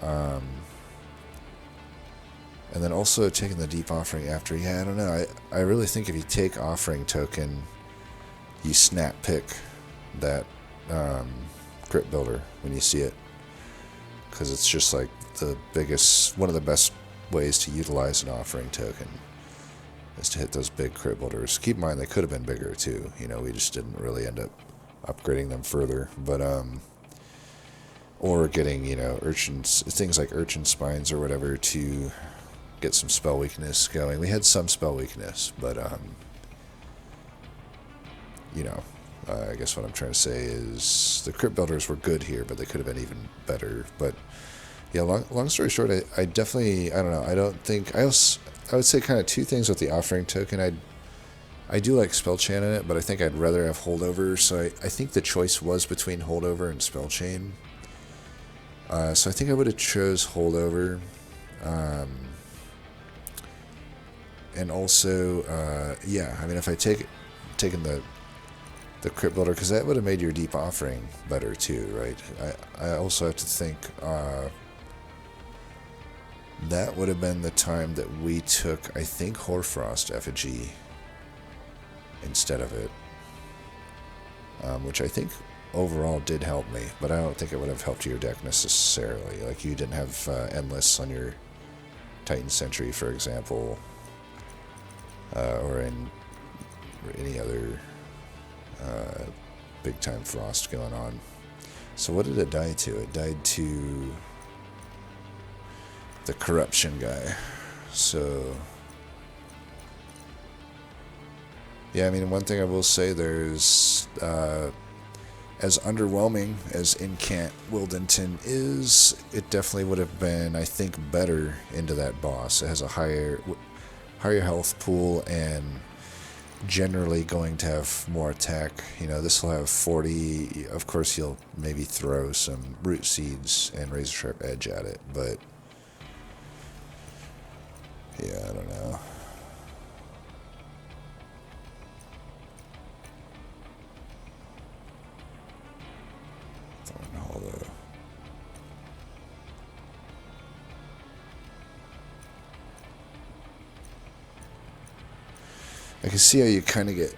and then also taking the Deep Offering after. Yeah, I don't know. I really think if you take Offering Token, you snap pick that Crypt Builder when you see it, because it's just like one of the best ways to utilize an Offering Token is to hit those big Crypt Builders. Keep in mind they could have been bigger too. You know, we just didn't really end up upgrading them further, but or getting, you know, things like Urchin Spines or whatever to get some spell weakness going. We had some spell weakness, but you know, I guess what I'm trying to say is the Crypt Builders were good here, but they could have been even better. But yeah, long story short, I definitely, I don't know, I would say kind of two things with the Offering Token. I do like Spell Chain in it, but I think I'd rather have Holdover, so I think the choice was between Holdover and Spell Chain. So I think I would have chose Holdover. And also, yeah, I mean, if I taken the Crypt Builder, because that would have made your Deep Offering better too, right? I also have to think that would have been the time that we took, I think, Hoarfrost Effigy instead of it, which I think overall did help me, but I don't think it would have helped your deck necessarily. Like, you didn't have Endless on your Titan Sentry, for example, or in any other big time frost going on. So what did it die to? It died to the Corruption guy. So yeah, I mean, one thing I will say, there's as underwhelming as Incant Wildenton is, it definitely would have been, I think, better into that boss. It has a higher health pool and generally going to have more attack. You know, this will have 40. Of course, you'll maybe throw some Root Seeds and Razor Sharp Edge at it, but yeah, I don't know. I can see how you kind of get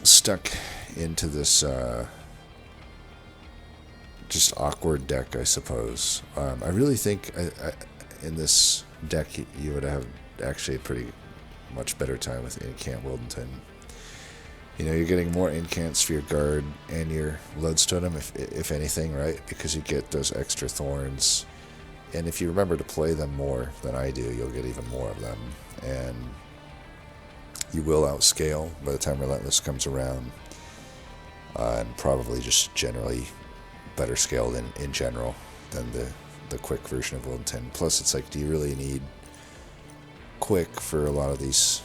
stuck into this just awkward deck, I suppose. I really think in this deck you would have actually a pretty much better time with Incant Wildenton. You know, you're getting more incants for your guard and your Lodestone, if anything, right? Because you get those extra thorns. And if you remember to play them more than I do, you'll get even more of them. And you will outscale by the time Relentless comes around. And probably just generally better scaled in general than the quick version of Wildenton. Plus, it's like, do you really need quick for a lot of these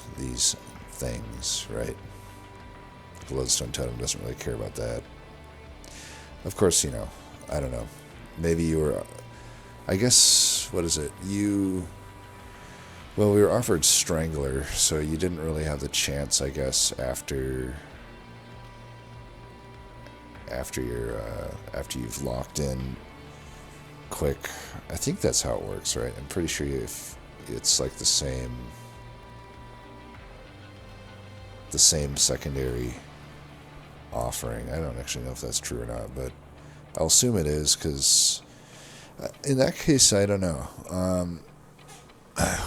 things, right? The Lodestone Totem doesn't really care about that. Of course, you know, I don't know. Maybe you were, I guess, what is it? Well, we were offered Strangler, so you didn't really have the chance, I guess, after you've locked in quick. I think that's how it works, right? I'm pretty sure if it's like the same secondary offering. I don't actually know if that's true or not, but I'll assume it is, because in that case, I don't know.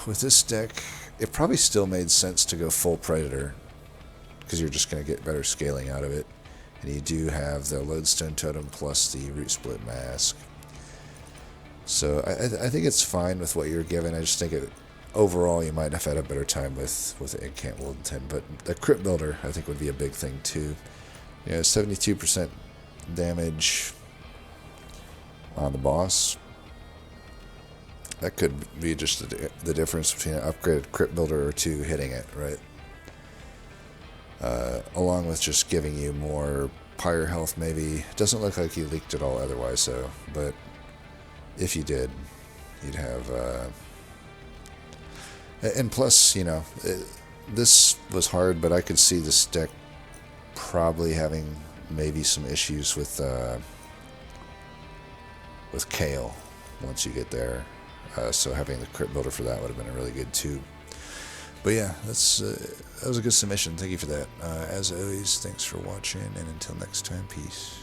With this deck, it probably still made sense to go full Predator, because you're just going to get better scaling out of it. And you do have the Lodestone Totem plus the Root Split Mask. So I think it's fine with what you're given. I just think overall you might have had a better time with Incant Wildenton. But the Crypt Builder, I think, would be a big thing too. You know, 72% damage on the boss. That could be just the difference between an upgraded Crypt Builder or two hitting it, right? Along with just giving you more Pyre health, maybe. It doesn't look like you leaked it all otherwise, though. But if you did, you'd have... and plus, you know, this was hard, but I could see this deck probably having maybe some issues with Kale once you get there. So having the Crypt Builder for that would have been really good too. But yeah, that was a good submission. Thank you for that. As always, thanks for watching, and until next time, peace.